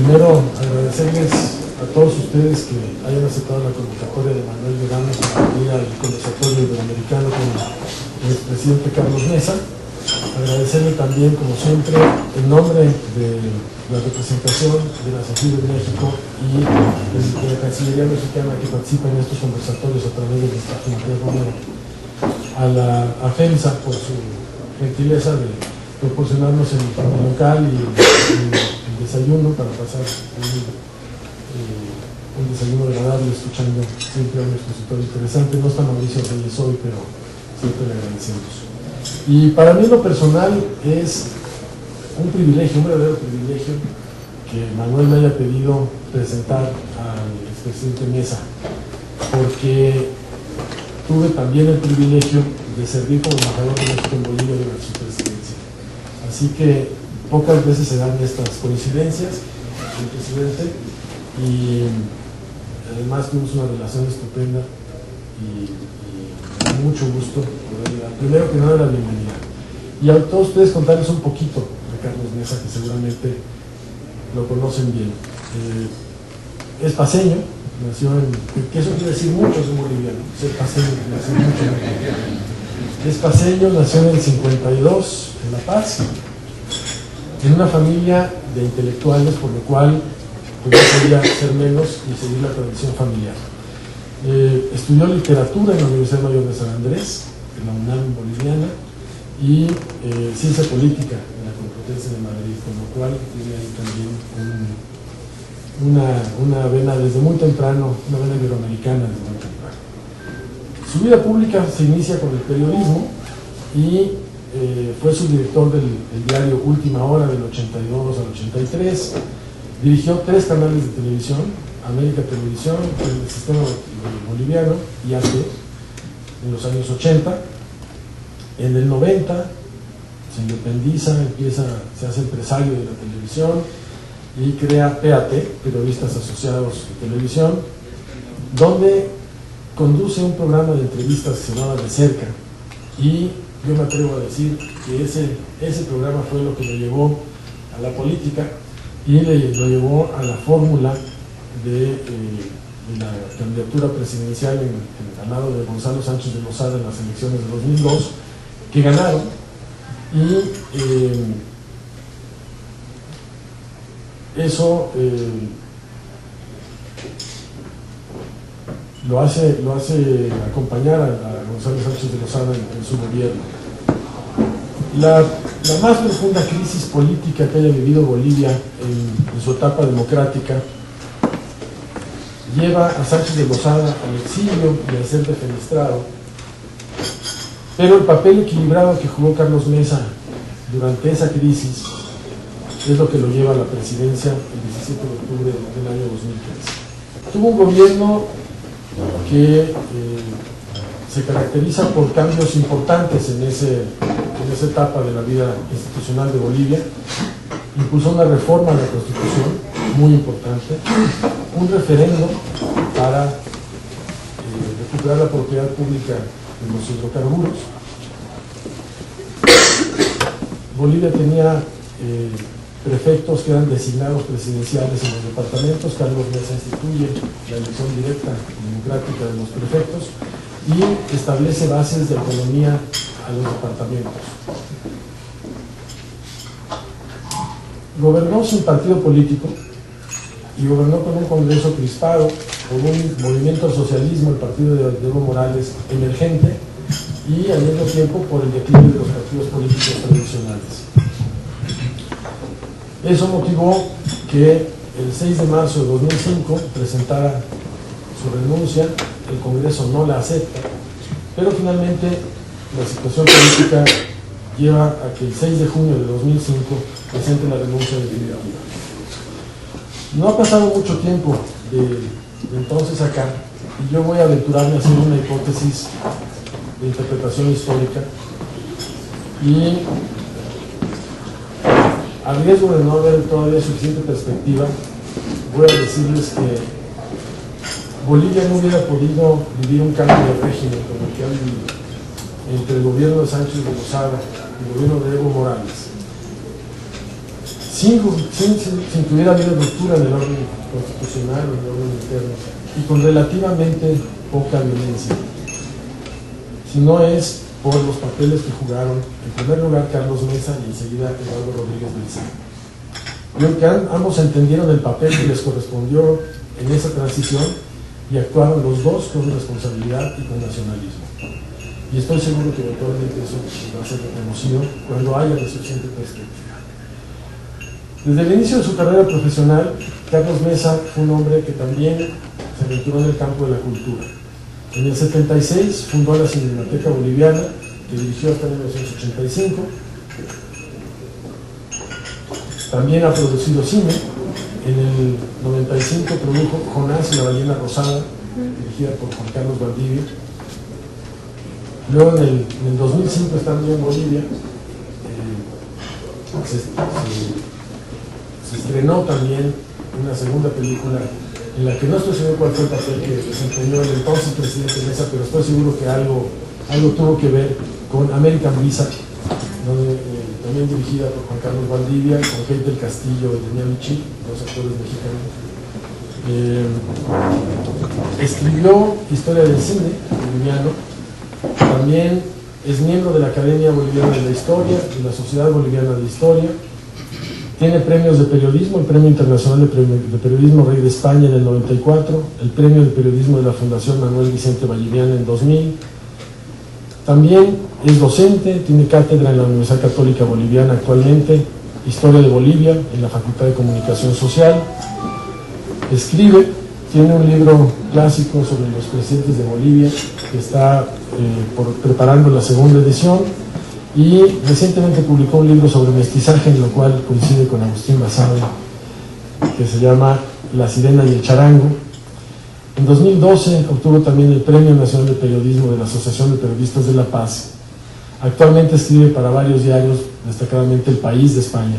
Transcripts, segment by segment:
Primero, agradecerles a todos ustedes que hayan aceptado la convocatoria de Manuel Verano para venir al conversatorio iberoamericano con el expresidente Carlos Mesa. Agradecerle también, como siempre, en nombre de la representación de la CECIBE de México y de la Cancillería Mexicana que participa en estos conversatorios a través de nuestra Matías Romero, a FEMSA por su gentileza de proporcionarnos el local y el desayuno para pasar un desayuno agradable escuchando siempre a un expositor interesante. No está Mauricio Reyes hoy, pero siempre le agradecemos. Y para mí lo personal es un privilegio, un verdadero privilegio que Manuel me haya pedido presentar al expresidente Mesa, porque tuve también el privilegio de servir como embajador de México en Bolivia durante su presidencia. Así que pocas veces se dan estas coincidencias con el presidente y además tuvimos una relación estupenda y mucho gusto poder dar. Primero que nada, la bienvenida. Y a todos ustedes contarles un poquito de Carlos Mesa, que seguramente lo conocen bien. Es paceño, nació que eso quiere decir mucho, es un boliviano. Ser paceño quiere decir mucho. Es paceño, nació en el 52, en La Paz, en una familia de intelectuales, por lo cual pues, no podía ser menos y seguir la tradición familiar. Estudió literatura en la Universidad Mayor de San Andrés, en la UNAM boliviana, y ciencia política en la Complutense de Madrid, con lo cual tiene ahí también una vena desde muy temprano, una vena iberoamericana desde muy temprano. Su vida pública se inicia con el periodismo y fue subdirector del diario Última Hora del 82 al 83, dirigió 3 canales de televisión, América Televisión, el sistema boliviano y AT, en los años 80. En el 90 se independiza, se hace empresario de la televisión y crea PAT, Periodistas Asociados de Televisión, donde conduce un programa de entrevistas que se llamaba De Cerca, y yo me atrevo a decir que ese programa fue lo que lo llevó a la política y lo llevó a la fórmula de la candidatura presidencial al lado de Gonzalo Sánchez de Lozada en las elecciones de 2002, que ganaron, y eso lo hace acompañar a Gonzalo Sánchez de Lozada en su gobierno. La más profunda crisis política que haya vivido Bolivia en su etapa democrática lleva a Sánchez de Lozada al exilio y a ser defenestrado, pero el papel equilibrado que jugó Carlos Mesa durante esa crisis es lo que lo lleva a la presidencia el 17 de octubre del año 2013. Tuvo un gobierno que se caracteriza por cambios importantes en esa etapa de la vida institucional de Bolivia. Impulsó una reforma de la Constitución muy importante, un referendo para recuperar la propiedad pública de los hidrocarburos. Bolivia tenía prefectos que eran designados presidenciales en los departamentos. Carlos Mesa instituye la elección directa y democrática de los prefectos y establece bases de autonomía a los departamentos. Gobernó sin partido político y gobernó con un Congreso crispado, con un movimiento al socialismo, el partido de Evo Morales, emergente, y al mismo tiempo por el declive de los partidos políticos tradicionales. Eso motivó que el 6 de marzo de 2005 presentara su renuncia. El Congreso no la acepta, pero finalmente la situación política lleva a que el 6 de junio de 2005 presente la renuncia definitiva. No ha pasado mucho tiempo de entonces acá, y yo voy a aventurarme a hacer una hipótesis de interpretación histórica, y a riesgo de no haber todavía suficiente perspectiva, voy a decirles que Bolivia no hubiera podido vivir un cambio de régimen como el que han vivido entre el gobierno de Sánchez de Lozada y el gobierno de Evo Morales sin que hubiera habido ruptura en el orden constitucional o en el orden interno, y con relativamente poca violencia, si no es por los papeles que jugaron, en primer lugar Carlos Mesa y enseguida Eduardo Rodríguez Beltrán. Creo que ambos entendieron el papel que les correspondió en esa transición y actuaron los dos con responsabilidad y con nacionalismo. Y estoy seguro que eventualmente eso va a ser reconocido cuando haya la suficiente perspectiva. Desde el inicio de su carrera profesional, Carlos Mesa fue un hombre que también se aventuró en el campo de la cultura. En el 76 fundó la Cinemateca Boliviana, que dirigió hasta 1985. También ha producido cine. En el 95 produjo Jonás y la ballena rosada, dirigida por Juan Carlos Valdivia. Luego en el 2005, estando en Bolivia, se estrenó también una segunda película en la que no estoy seguro cuál fue el papel que desempeñó el entonces presidente Mesa, pero estoy seguro que algo tuvo que ver con American Visa, también dirigida por Juan Carlos Valdivia, con Kate del Castillo y Daniel Michi, dos actores mexicanos. Escribió Historia del Cine boliviano. También es miembro de la Academia Boliviana de la Historia, de la Sociedad Boliviana de Historia. Tiene premios de periodismo, el Premio Internacional de Periodismo Rey de España en el 94, el Premio de Periodismo de la Fundación Manuel Vicente Valliviana en 2000. También es docente, tiene cátedra en la Universidad Católica Boliviana actualmente, Historia de Bolivia en la Facultad de Comunicación Social. Escribe, tiene un libro clásico sobre los presidentes de Bolivia que está preparando la segunda edición, y recientemente publicó un libro sobre mestizaje, en lo cual coincide con Agustín Basabe, que se llama La Sirena y el Charango. En 2012 obtuvo también el Premio Nacional de Periodismo de la Asociación de Periodistas de La Paz. Actualmente escribe para varios diarios, destacadamente El País de España.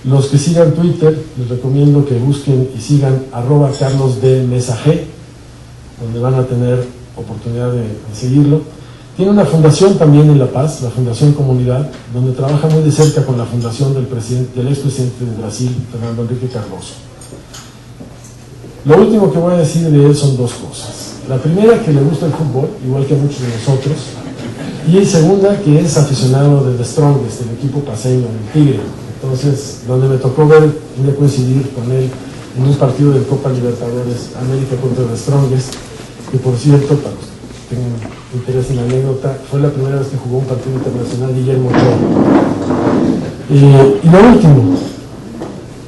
Los que sigan Twitter, les recomiendo que busquen y sigan @CarlosDMesaG, donde van a tener oportunidad de seguirlo. Tiene una fundación también en La Paz, la Fundación Comunidad, donde trabaja muy de cerca con la fundación del expresidente de Brasil, Fernando Henrique Cardoso. Lo último que voy a decir de él son dos cosas. La primera, que le gusta el fútbol, igual que a muchos de nosotros. Y segunda, que es aficionado de The Strongest, el equipo paseño, el Tigre. Entonces, donde me tocó coincidir con él en un partido de Copa Libertadores, América contra The Strongest, que por cierto, para los que tengan interés en la anécdota, fue la primera vez que jugó un partido internacional Guillermo Ochoa. Y lo último,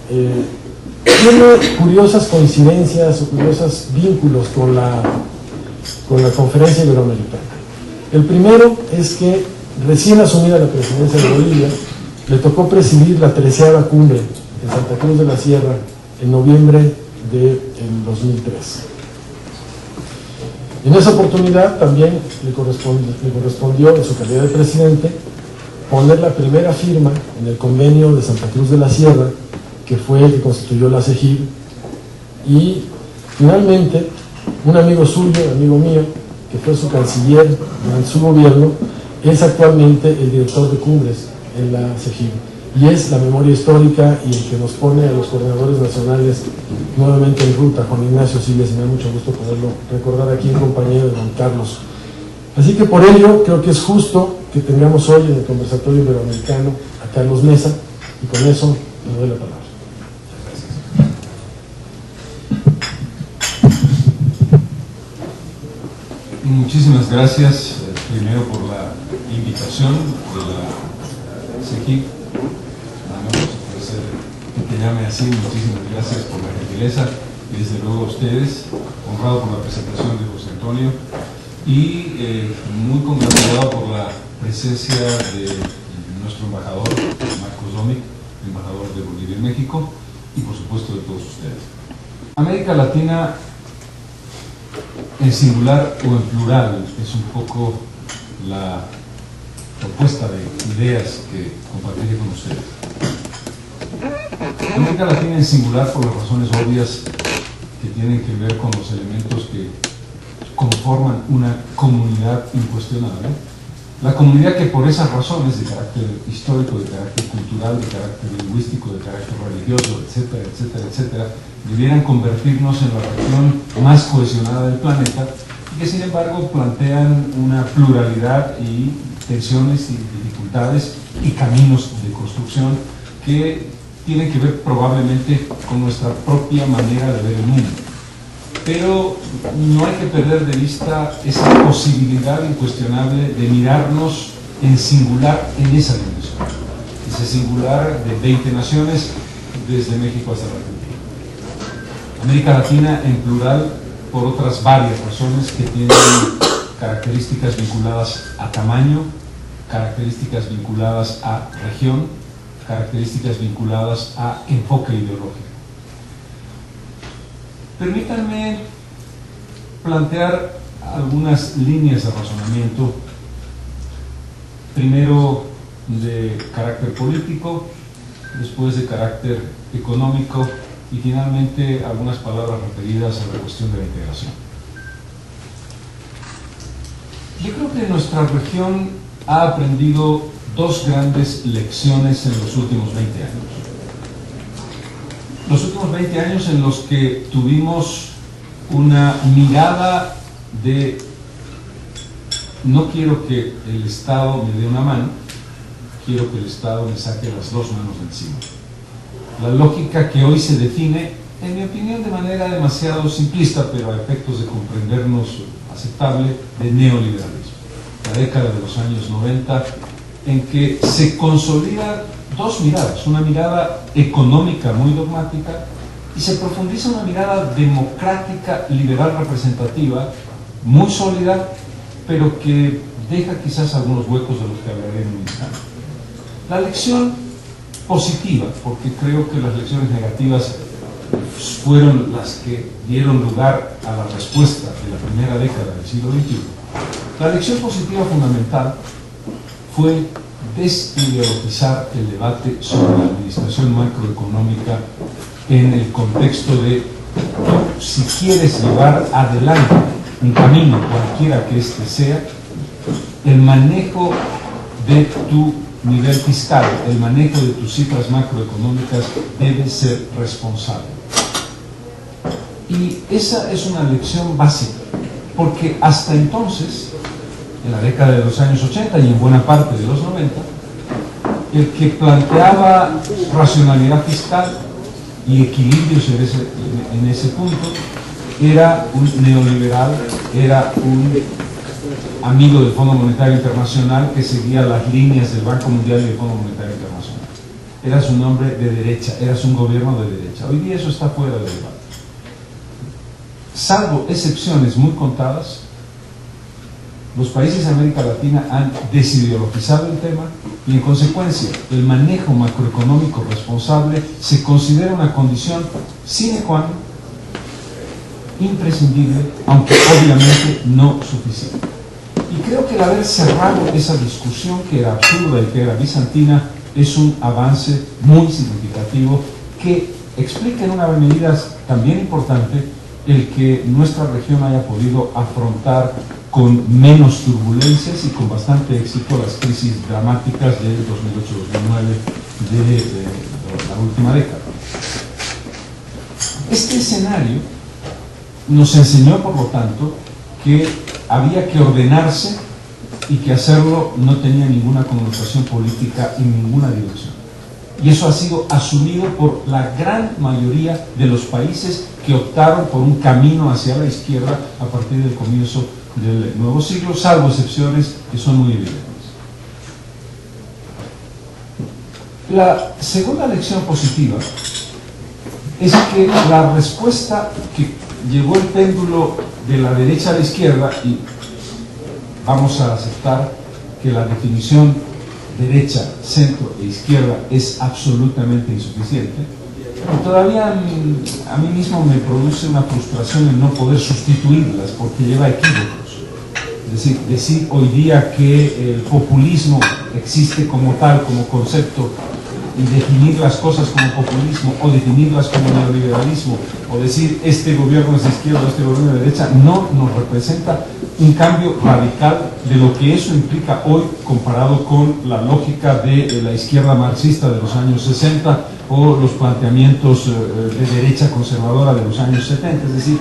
tiene curiosas coincidencias o curiosos vínculos con la Conferencia Iberoamericana. El primero es que, recién asumida la presidencia de Bolivia, le tocó presidir la 13ª cumbre en Santa Cruz de la Sierra en noviembre del 2003. En esa oportunidad también le correspondió, en su calidad de presidente, poner la primera firma en el convenio de Santa Cruz de la Sierra, que fue el que constituyó la CEGIB, y finalmente un amigo suyo, amigo mío, que fue su canciller durante su gobierno, es actualmente el director de cumbres en la CEGIB, y es la memoria histórica y el que nos pone a los coordinadores nacionales nuevamente en ruta, Juan Ignacio Siles, y me da mucho gusto poderlo recordar aquí en compañía de don Carlos. Así que por ello creo que es justo que tengamos hoy en el conversatorio iberoamericano a Carlos Mesa, y con eso le doy la palabra. Muchísimas gracias, primero por la invitación de la CEGIB. Que llame así, muchísimas gracias por la gentileza, y desde luego a ustedes, honrado por la presentación de José Antonio, y muy congratulado por la presencia de nuestro embajador, Marcos Domic, embajador de Bolivia en México, y por supuesto de todos ustedes. América Latina, en singular o en plural, es un poco la propuesta de ideas que compartiré con ustedes. América Latina en singular por las razones obvias que tienen que ver con los elementos que conforman una comunidad incuestionable, La comunidad que por esas razones de carácter histórico, de carácter cultural, de carácter lingüístico, de carácter religioso, etcétera, etcétera, etcétera, debieran convertirnos en la región más cohesionada del planeta y que sin embargo plantean una pluralidad y tensiones y dificultades y caminos de construcción que tienen que ver probablemente con nuestra propia manera de ver el mundo. Pero no hay que perder de vista esa posibilidad incuestionable de mirarnos en singular en esa dimensión. Ese singular de 20 naciones desde México hasta la Argentina. América Latina en plural por otras varias razones que tienen características vinculadas a tamaño, características vinculadas a región, características vinculadas a enfoque ideológico. Permítanme plantear algunas líneas de razonamiento, primero de carácter político, después de carácter económico y finalmente algunas palabras referidas a la cuestión de la integración. Yo creo que nuestra región ha aprendido dos grandes lecciones en los últimos 20 años. Los últimos 20 años en los que tuvimos una mirada de no quiero que el Estado me dé una mano, quiero que el Estado me saque las dos manos de encima. La lógica que hoy se define, en mi opinión, de manera demasiado simplista, pero a efectos de comprendernos aceptable, de neoliberalismo. La década de los años 90, en que se consolidan dos miradas, una mirada económica muy dogmática y se profundiza una mirada democrática, liberal, representativa, muy sólida, pero que deja quizás algunos huecos de los que hablaré en un instante. La lección positiva, porque creo que las lecciones negativas fueron las que dieron lugar a la respuesta de la primera década del siglo XXI. La lección positiva fundamental fue desideologizar el debate sobre la administración macroeconómica en el contexto de si quieres llevar adelante un camino, cualquiera que éste sea, el manejo de tu nivel fiscal, el manejo de tus cifras macroeconómicas debe ser responsable. Y esa es una lección básica, porque hasta entonces, en la década de los años 80 y en buena parte de los 90, el que planteaba racionalidad fiscal y equilibrios en ese punto era un neoliberal, era un amigo del Fondo Monetario Internacional que seguía las líneas del Banco Mundial y del Fondo Monetario Internacional. Eras un hombre de derecha, eras un gobierno de derecha. Hoy día eso está fuera del debate. Salvo excepciones muy contadas, los países de América Latina han desideologizado el tema y en consecuencia el manejo macroeconómico responsable se considera una condición sine qua non, imprescindible, aunque obviamente no suficiente. Y creo que el haber cerrado esa discusión que era absurda y que era bizantina es un avance muy significativo que explica en una medida también importante el que nuestra región haya podido afrontar con menos turbulencias y con bastante éxito las crisis dramáticas del 2008-2009 de la última década. Este escenario nos enseñó, por lo tanto, que había que ordenarse y que hacerlo no tenía ninguna connotación política y ninguna dirección. Y eso ha sido asumido por la gran mayoría de los países que optaron por un camino hacia la izquierda a partir del comienzo del nuevo siglo, salvo excepciones que son muy evidentes. La segunda lección positiva es que la respuesta que llegó el péndulo de la derecha a la izquierda, y vamos a aceptar que la definición derecha, centro e izquierda es absolutamente insuficiente, todavía a mí mismo me produce una frustración en no poder sustituirlas porque lleva equívocos. Es decir hoy día que el populismo existe como tal, como concepto, y definir las cosas como populismo o definirlas como neoliberalismo o decir este gobierno es de izquierda o este gobierno es de derecha, no nos representa un cambio radical de lo que eso implica hoy comparado con la lógica de la izquierda marxista de los años 60 o los planteamientos de derecha conservadora de los años 70. Es decir,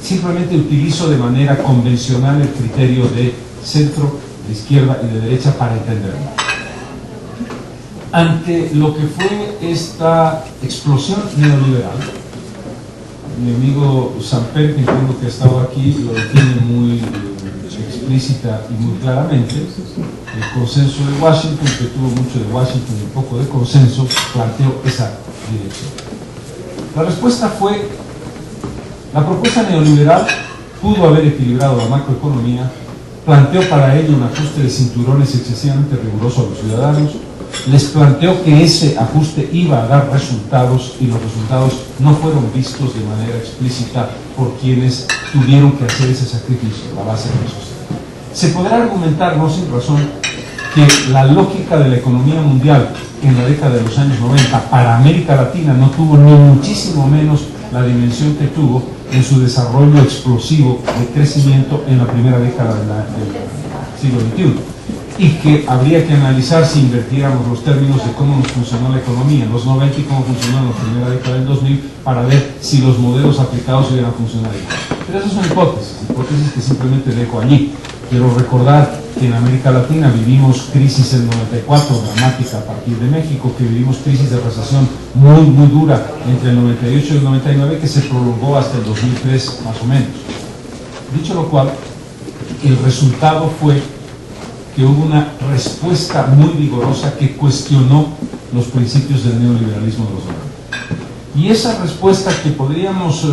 simplemente utilizo de manera convencional el criterio de centro, de izquierda y de derecha para entenderlo. Ante lo que fue esta explosión neoliberal, mi amigo Samper, que entiendo que ha estado aquí, lo define muy explícita y muy claramente. El consenso de Washington, que tuvo mucho de Washington y un poco de consenso, planteó esa dirección. La respuesta fue: la propuesta neoliberal pudo haber equilibrado la macroeconomía, planteó para ello un ajuste de cinturones excesivamente riguroso a los ciudadanos, les planteó que ese ajuste iba a dar resultados y los resultados no fueron vistos de manera explícita por quienes tuvieron que hacer ese sacrificio, la base de la sociedad. Se podrá argumentar, no sin razón, que la lógica de la economía mundial en la década de los años 90 para América Latina no tuvo ni muchísimo menos la dimensión que tuvo en su desarrollo explosivo de crecimiento en la primera década del siglo XXI, y que habría que analizar si invertiéramos los términos de cómo nos funcionó la economía en los 90 y cómo funcionó en la primera década del 2000 para ver si los modelos aplicados hubieran funcionado igual. Pero eso es una hipótesis que simplemente dejo allí. Quiero recordar que en América Latina vivimos crisis en 94, dramática a partir de México, que vivimos crisis de recesión muy, muy dura entre el 98 y el 99, que se prolongó hasta el 2003 más o menos. Dicho lo cual, el resultado fue que hubo una respuesta muy vigorosa que cuestionó los principios del neoliberalismo de los 90. Y esa respuesta, que podríamos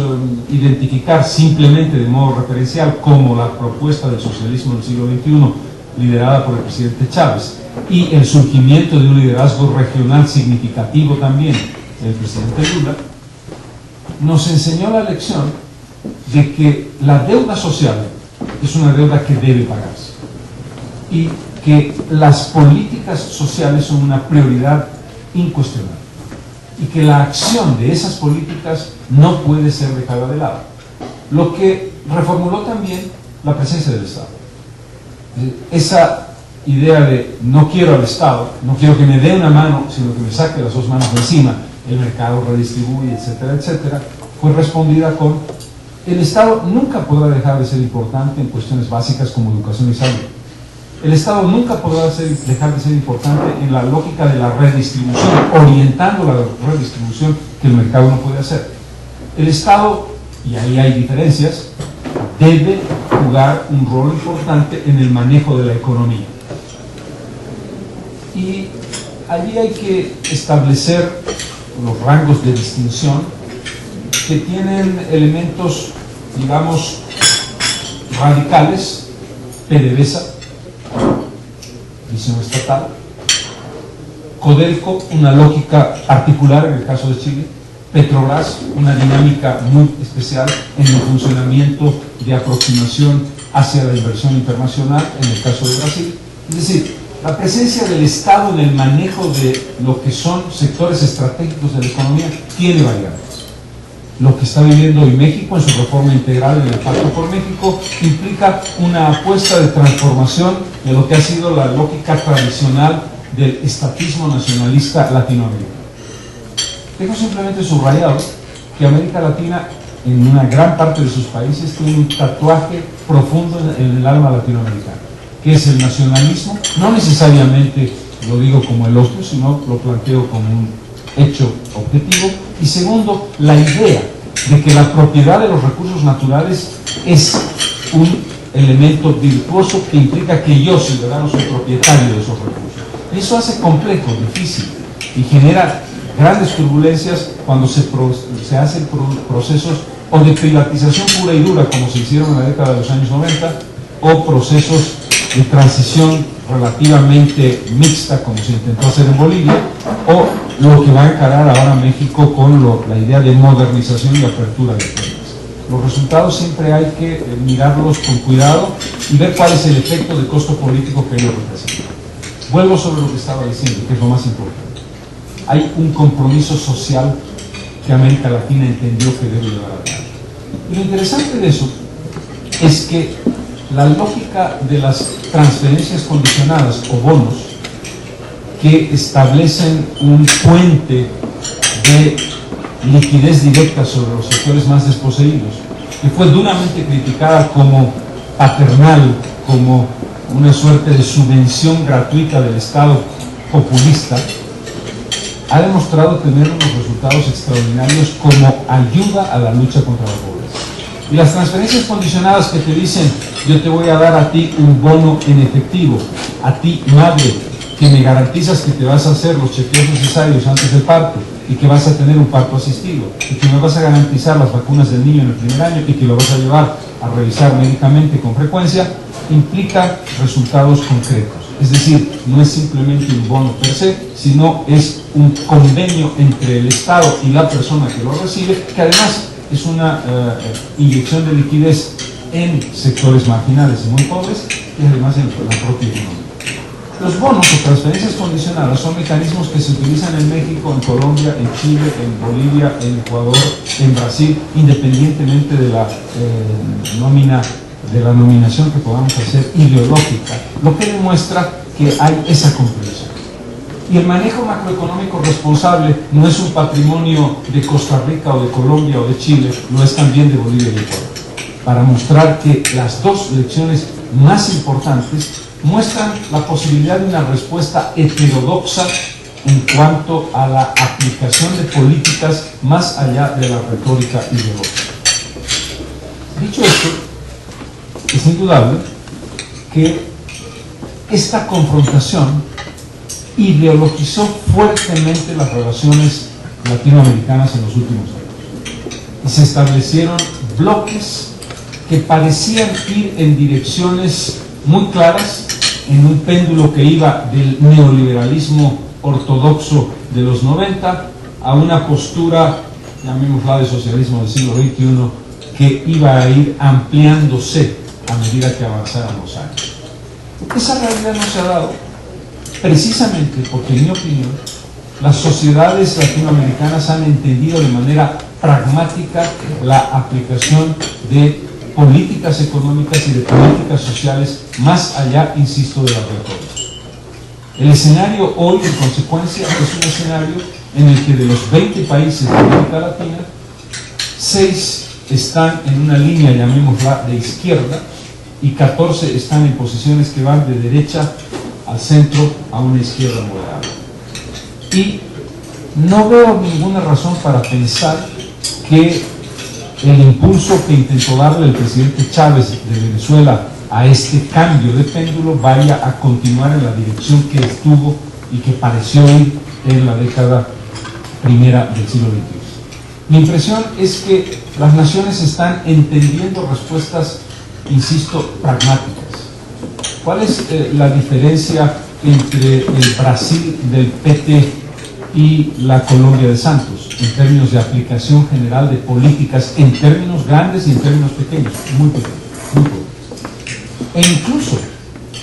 identificar simplemente de modo referencial como la propuesta del socialismo del siglo XXI, liderada por el presidente Chávez, y el surgimiento de un liderazgo regional significativo también del presidente Lula, nos enseñó la lección de que la deuda social es una deuda que debe pagarse y que las políticas sociales son una prioridad incuestionable y que la acción de esas políticas no puede ser dejada de lado. Lo que reformuló también la presencia del Estado. Esa idea de no quiero al Estado, no quiero que me dé una mano, sino que me saque las dos manos de encima, el mercado redistribuye, etcétera, etcétera, fue respondida con: el Estado nunca podrá dejar de ser importante en cuestiones básicas como educación y salud. El Estado nunca podrá dejar de ser importante en la lógica de la redistribución, orientando la redistribución que el mercado no puede hacer. El Estado, y ahí hay diferencias, debe jugar un rol importante en el manejo de la economía. Y allí hay que establecer los rangos de distinción que tienen elementos, digamos, radicales: PDVSA, visión estatal; Codelco, una lógica particular en el caso de Chile; Petrobras, una dinámica muy especial en el funcionamiento de aproximación hacia la inversión internacional en el caso de Brasil. Es decir, la presencia del Estado en el manejo de lo que son sectores estratégicos de la economía tiene variantes. Lo que está viviendo hoy México en su reforma integral en el Pacto por México implica una apuesta de transformación de lo que ha sido la lógica tradicional del estatismo nacionalista latinoamericano. Dejo simplemente subrayado que América Latina, en una gran parte de sus países, tiene un tatuaje profundo en el alma latinoamericana, que es el nacionalismo. No necesariamente lo digo como elogio, sino lo planteo como un hecho objetivo. Y segundo, la idea de que la propiedad de los recursos naturales es un elemento virtuoso que implica que yo, ciudadano, soy propietario de esos recursos. Eso hace complejo, difícil y genera grandes turbulencias cuando se hacen procesos o de privatización pura y dura, como se hicieron en la década de los años 90, o procesos de transición relativamente mixta, como se intentó hacer en Bolivia, o lo que va a encarar ahora México con la idea de modernización y apertura de temas. Los resultados siempre hay que mirarlos con cuidado y ver cuál es el efecto de costo político que ellos representan. Vuelvo sobre lo que estaba diciendo, que es lo más importante. hay un compromiso social que América Latina entendió que debe llevar a cabo. Y lo interesante de eso es que la lógica de las transferencias condicionadas o bonos que establecen un puente de liquidez directa sobre los sectores más desposeídos, que fue duramente criticada como paternal, como una suerte de subvención gratuita del Estado populista, ha demostrado tener unos resultados extraordinarios como ayuda a la lucha contra la pobreza. Y las transferencias condicionadas que te dicen, yo te voy a dar a ti un bono en efectivo, a ti madre, que me garantizas que te vas a hacer los chequeos necesarios antes del parto y que vas a tener un parto asistido y que me vas a garantizar las vacunas del niño en el primer año y que lo vas a llevar a revisar médicamente con frecuencia, implica resultados concretos. Es decir, no es simplemente un bono per se, sino es un convenio entre el Estado y la persona que lo recibe, que además es una inyección de liquidez en sectores marginales y muy pobres y además en la propia economía. Los bonos o transferencias condicionadas son mecanismos que se utilizan en México, en Colombia, en Chile, en Bolivia, en Ecuador, en Brasil, independientemente de la nominación que podamos hacer ideológica, lo que demuestra que hay esa comprensión. Y el manejo macroeconómico responsable no es un patrimonio de Costa Rica o de Colombia o de Chile, lo es también de Bolivia y Ecuador, para mostrar que las dos lecciones más importantes muestran la posibilidad de una respuesta heterodoxa en cuanto a la aplicación de políticas más allá de la retórica ideológica. Dicho esto, es indudable que esta confrontación ideologizó fuertemente las relaciones latinoamericanas en los últimos años. Y se establecieron bloques que parecían ir en direcciones muy claras, en un péndulo que iba del neoliberalismo ortodoxo de los 90 a una postura, llamémosla de socialismo del siglo XXI, que iba a ir ampliándose a medida que avanzaran los años. Esa realidad no se ha dado precisamente porque, en mi opinión, las sociedades latinoamericanas han entendido de manera pragmática la aplicación de políticas económicas y de políticas sociales más allá, insisto, de la retórica. El escenario hoy, en consecuencia, es un escenario en el que de los 20 países de América Latina, 6 están en una línea, llamémosla, de izquierda, y 14 están en posiciones que van de derecha al centro a una izquierda moderada. Y no veo ninguna razón para pensar que el impulso que intentó darle el presidente Chávez de Venezuela a este cambio de péndulo vaya a continuar en la dirección que estuvo y que pareció ir en la década primera del siglo XXI. Mi impresión es que las naciones están entendiendo respuestas, insisto, pragmáticas. ¿Cuál es la diferencia entre el Brasil del PT y la Colombia de Santos en términos de aplicación general de políticas, en términos grandes y en términos pequeños? Muy pequeños, muy pocos. E incluso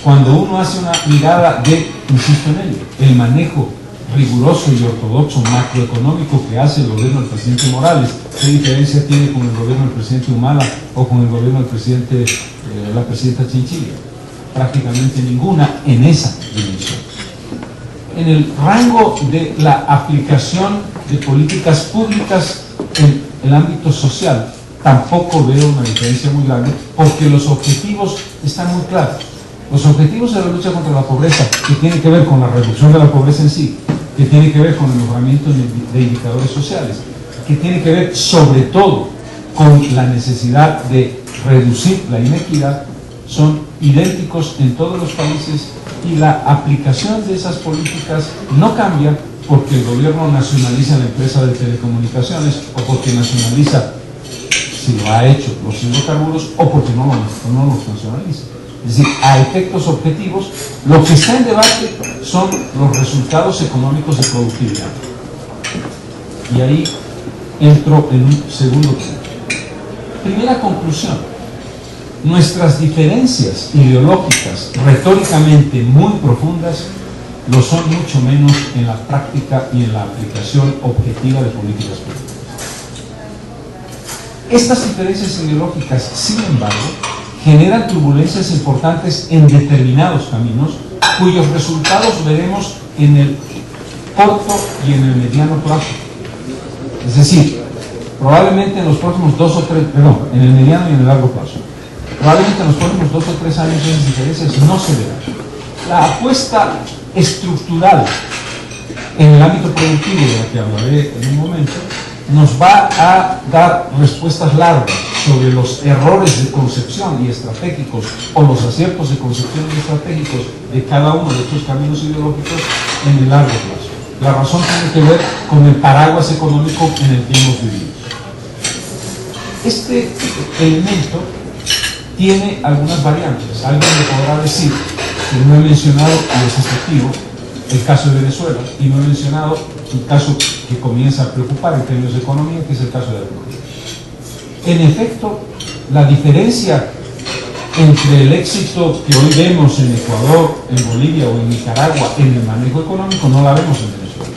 cuando uno hace una mirada de, insisto en ello, el manejo riguroso y ortodoxo macroeconómico que hace el gobierno del presidente Morales, ¿qué diferencia tiene con el gobierno del presidente Humala o con el gobierno del presidente, la presidenta Chinchilla? Prácticamente ninguna en esa dimensión. En el rango de la aplicación de políticas públicas en el ámbito social, tampoco veo una diferencia muy grande, porque los objetivos están muy claros. Los objetivos de la lucha contra la pobreza, que tiene que ver con la reducción de la pobreza en sí, que tiene que ver con el mejoramiento de indicadores sociales, que tiene que ver sobre todo con la necesidad de reducir la inequidad, son idénticos en todos los países, y la aplicación de esas políticas no cambia porque el gobierno nacionaliza la empresa de telecomunicaciones o porque nacionaliza, si lo ha hecho, los hidrocarburos, o porque no los nacionaliza. Es decir, a efectos objetivos, lo que está en debate son los resultados económicos de productividad. Y ahí entro en un segundo punto. Primera conclusión: nuestras diferencias ideológicas retóricamente muy profundas lo son mucho menos en la práctica y en la aplicación objetiva de políticas públicas. Estas diferencias ideológicas, sin embargo, generan turbulencias importantes en determinados caminos, cuyos resultados veremos en el corto y en el mediano plazo. Es decir, probablemente en los próximos en el mediano y en el largo plazo. Probablemente en los próximos 2 o 3 años esas diferencias no se verán. La apuesta estructural en el ámbito productivo, de la que hablaré en un momento, nos va a dar respuestas largas sobre los errores de concepción y estratégicos, o los aciertos de concepción y estratégicos de cada uno de estos caminos ideológicos en el largo plazo. La razón tiene que ver con el paraguas económico en el que hemos vivido. Este elemento tiene algunas variantes. Alguien me podrá decir que no he mencionado, y es efectivo, el caso de Venezuela, y no he mencionado un caso que comienza a preocupar en términos de economía, que es el caso de la economía. En efecto, la diferencia entre el éxito que hoy vemos en Ecuador, en Bolivia o en Nicaragua en el manejo económico no la vemos en Venezuela,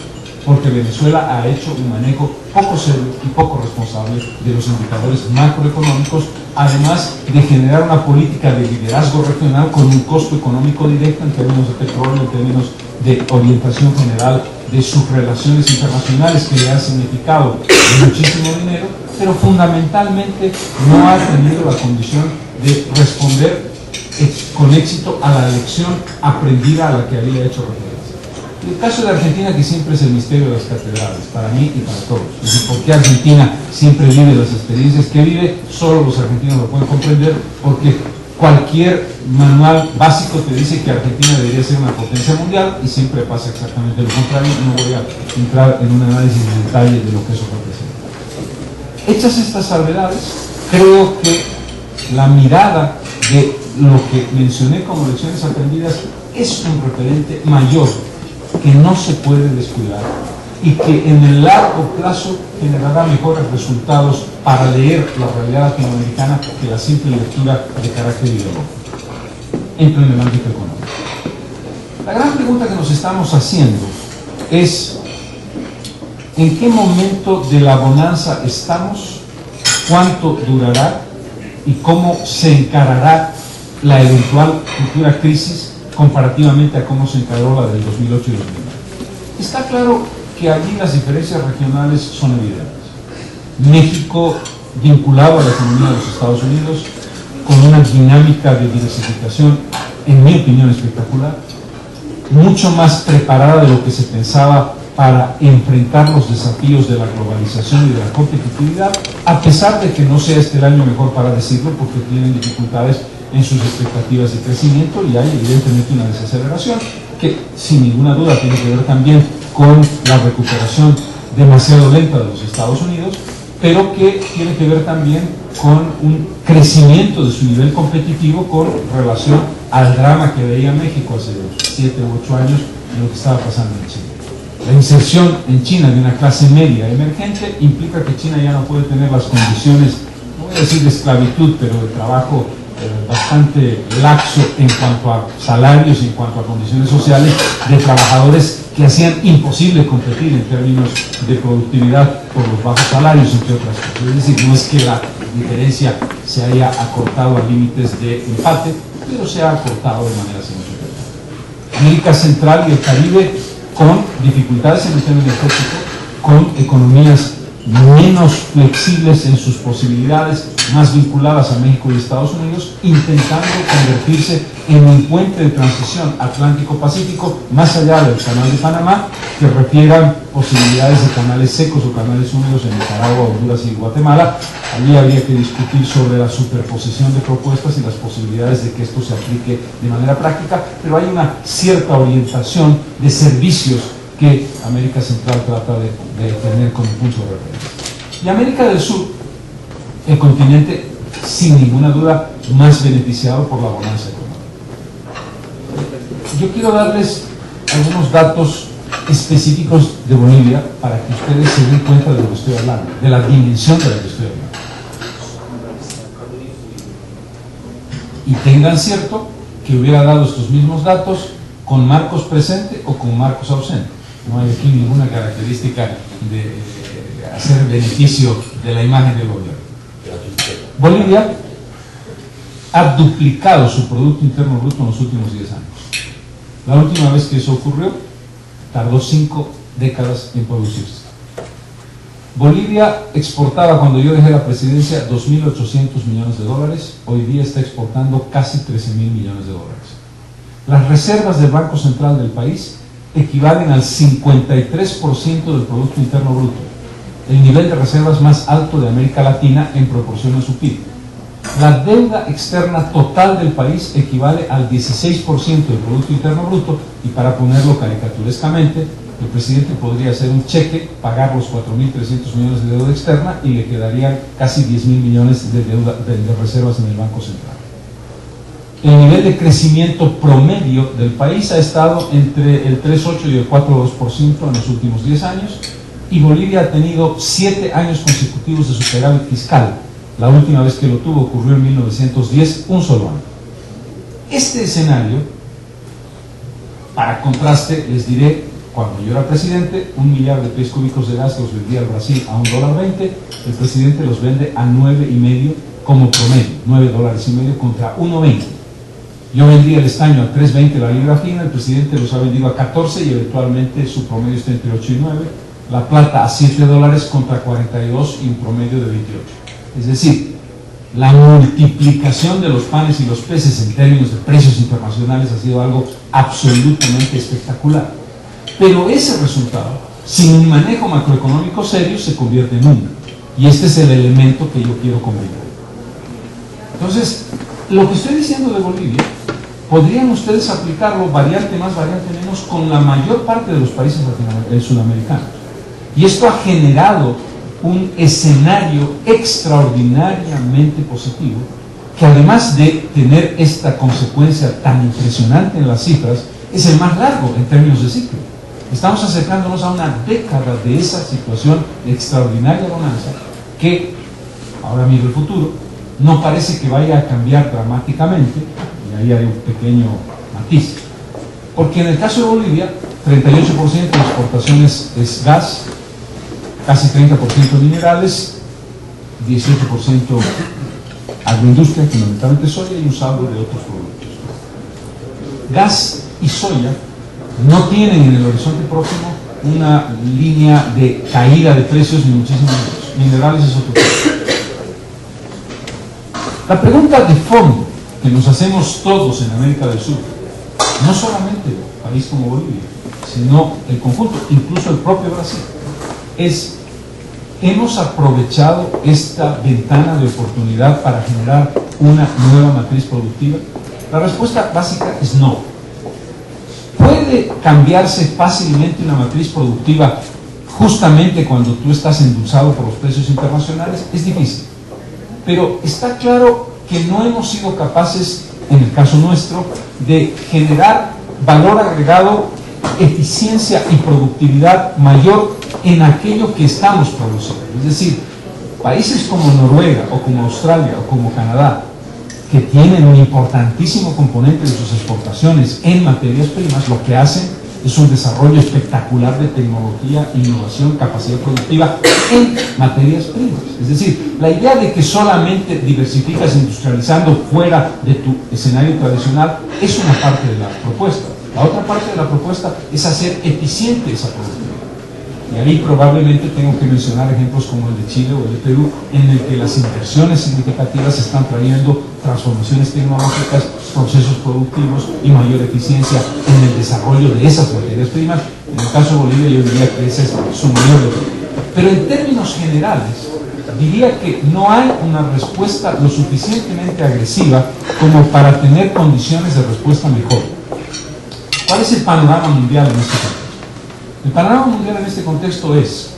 porque Venezuela ha hecho un manejo poco serio y poco responsable de los indicadores macroeconómicos, además de generar una política de liderazgo regional con un costo económico directo en términos de petróleo, en términos de orientación general de sus relaciones internacionales, que le han significado muchísimo dinero, pero fundamentalmente no ha tenido la condición de responder con éxito a la lección aprendida a la que había hecho referencia. Y el caso de Argentina, que siempre es el misterio de las catedrales, para mí y para todos. Es decir, ¿por qué Argentina siempre vive las experiencias que vive? Solo los argentinos lo pueden comprender, porque cualquier manual básico te dice que Argentina debería ser una potencia mundial, y siempre pasa exactamente lo contrario. No voy a entrar en un análisis de detalle de lo que eso representa. Hechas estas salvedades, creo que la mirada de lo que mencioné como lecciones aprendidas es un referente mayor que no se puede descuidar y que en el largo plazo generará mejores resultados para leer la realidad latinoamericana que la simple lectura de carácter ideológico. Entro en el ámbito económico. La gran pregunta que nos estamos haciendo es: ¿en qué momento de la bonanza estamos? ¿Cuánto durará? ¿Y cómo se encarará la eventual futura crisis comparativamente a cómo se encaró la del 2008 y 2009? Está claro que allí las diferencias regionales son evidentes. México, vinculado a la economía de los Estados Unidos, con una dinámica de diversificación, en mi opinión, espectacular, mucho más preparada de lo que se pensaba para enfrentar los desafíos de la globalización y de la competitividad, a pesar de que no sea este el año mejor para decirlo, porque tienen dificultades en sus expectativas de crecimiento y hay evidentemente una desaceleración que sin ninguna duda tiene que ver también con la recuperación demasiado lenta de los Estados Unidos, pero que tiene que ver también con un crecimiento de su nivel competitivo con relación al drama que veía México hace 7 u 8 años en lo que estaba pasando en China. La inserción en China de una clase media emergente implica que China ya no puede tener las condiciones, no voy a decir de esclavitud, pero de trabajo bastante laxo en cuanto a salarios y en cuanto a condiciones sociales de trabajadores que hacían imposible competir en términos de productividad por los bajos salarios, entre otras cosas. Es decir, no es que la diferencia se haya acortado a límites de empate, pero se ha acortado de manera significativa. América Central y el Caribe, con dificultades en el tema energético, con economías menos flexibles en sus posibilidades, más vinculadas a México y Estados Unidos, intentando convertirse en un puente de transición Atlántico-Pacífico más allá del canal de Panamá, que refieran posibilidades de canales secos o canales húmedos en Nicaragua, Honduras y Guatemala. Allí habría que discutir sobre la superposición de propuestas y las posibilidades de que esto se aplique de manera práctica, pero hay una cierta orientación de servicios que América Central trata de tener como punto de referencia. Y América del Sur, el continente sin ninguna duda más beneficiado por la bonanza económica. Yo quiero darles algunos datos específicos de Bolivia para que ustedes se den cuenta de lo que estoy hablando, de la dimensión de la que estoy hablando. Y tengan cierto que hubiera dado estos mismos datos con Marcos presente o con Marcos ausente. No hay aquí ninguna característica de hacer beneficio de la imagen del gobierno. Bolivia ha duplicado su Producto Interno Bruto en los últimos 10 años. La última vez que eso ocurrió, tardó 5 décadas en producirse. Bolivia exportaba, cuando yo dejé la presidencia, 2.800 millones de dólares. Hoy día está exportando casi 13.000 millones de dólares. Las reservas del Banco Central del país equivalen al 53% del Producto Interno Bruto, el nivel de reservas más alto de América Latina en proporción a su PIB. La deuda externa total del país equivale al 16% del Producto Interno Bruto, y para ponerlo caricaturescamente, el presidente podría hacer un cheque, pagar los 4.300 millones de deuda externa y le quedarían casi 10.000 millones de reservas en el Banco Central. El nivel de crecimiento promedio del país ha estado entre el 3,8 y el 4,2% en los últimos 10 años, y Bolivia ha tenido 7 años consecutivos de superávit fiscal. La última vez que lo tuvo ocurrió en 1910, un solo año. Este escenario, para contraste, les diré, cuando yo era presidente, 1 milliard de pies cúbicos de gas los vendía al Brasil a $1.20, el presidente los vende a 9,5 como promedio, $9.50 contra 1,20. Yo vendía el estaño a 3,20 la libra fina, el presidente los ha vendido a 14 y eventualmente su promedio está entre 8 y 9. La plata a $7 contra 42 y un promedio de 28. Es decir, la multiplicación de los panes y los peces en términos de precios internacionales ha sido algo absolutamente espectacular. Pero ese resultado, sin un manejo macroeconómico serio, se convierte en uno. Y este es el elemento que yo quiero combinar. Entonces, lo que estoy diciendo de Bolivia, podrían ustedes aplicarlo variante más, variante menos, con la mayor parte de los países sudamericanos. Y esto ha generado un escenario extraordinariamente positivo, que además de tener esta consecuencia tan impresionante en las cifras, es el más largo en términos de ciclo. Estamos acercándonos a una década de esa situación de extraordinaria bonanza que, ahora miro el futuro, no parece que vaya a cambiar dramáticamente, y ahí hay un pequeño matiz. Porque en el caso de Bolivia, 38% de exportaciones es gas, casi 30% minerales, 18% agroindustria, fundamentalmente soya, y un saldo de otros productos. Gas y soya no tienen en el horizonte próximo una línea de caída de precios ni muchísimo menos. Minerales es otro tema. La pregunta de fondo que nos hacemos todos en América del Sur, no solamente un país como Bolivia, sino el conjunto, incluso el propio Brasil, es: ¿hemos aprovechado esta ventana de oportunidad para generar una nueva matriz productiva? La respuesta básica es no. ¿Puede cambiarse fácilmente una matriz productiva justamente cuando tú estás endulzado por los precios internacionales? Es difícil. Pero está claro que no hemos sido capaces, en el caso nuestro, de generar valor agregado, eficiencia y productividad mayor en aquello que estamos produciendo. Es decir, países como Noruega o como Australia o como Canadá, que tienen un importantísimo componente de sus exportaciones en materias primas, lo que hacen es un desarrollo espectacular de tecnología, innovación, capacidad productiva en materias primas. Es decir, la idea de que solamente diversificas industrializando fuera de tu escenario tradicional es una parte de la propuesta. La otra parte de la propuesta es hacer eficiente esa productividad. Y ahí probablemente tengo que mencionar ejemplos como el de Chile o el de Perú, en el que las inversiones significativas están trayendo transformaciones tecnológicas, procesos productivos y mayor eficiencia en el desarrollo de esas materias primas. En el caso de Bolivia yo diría que ese es su mayor logro. Pero en términos generales, diría que no hay una respuesta lo suficientemente agresiva como para tener condiciones de respuesta mejor. ¿Cuál es el panorama mundial en este contexto? El panorama mundial en este contexto es: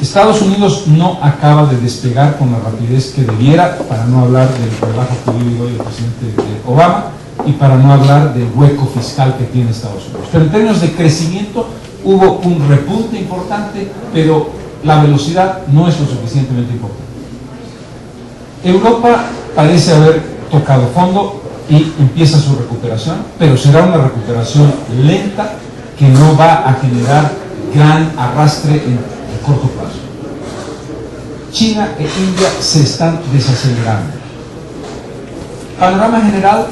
Estados Unidos no acaba de despegar con la rapidez que debiera, para no hablar del relajo que vive hoy el presidente Obama y para no hablar del hueco fiscal que tiene Estados Unidos. Pero en términos de crecimiento hubo un repunte importante, pero la velocidad no es lo suficientemente importante. Europa parece haber tocado fondo, y empieza su recuperación, pero será una recuperación lenta que no va a generar gran arrastre en corto plazo. China e India se están desacelerando. Panorama general,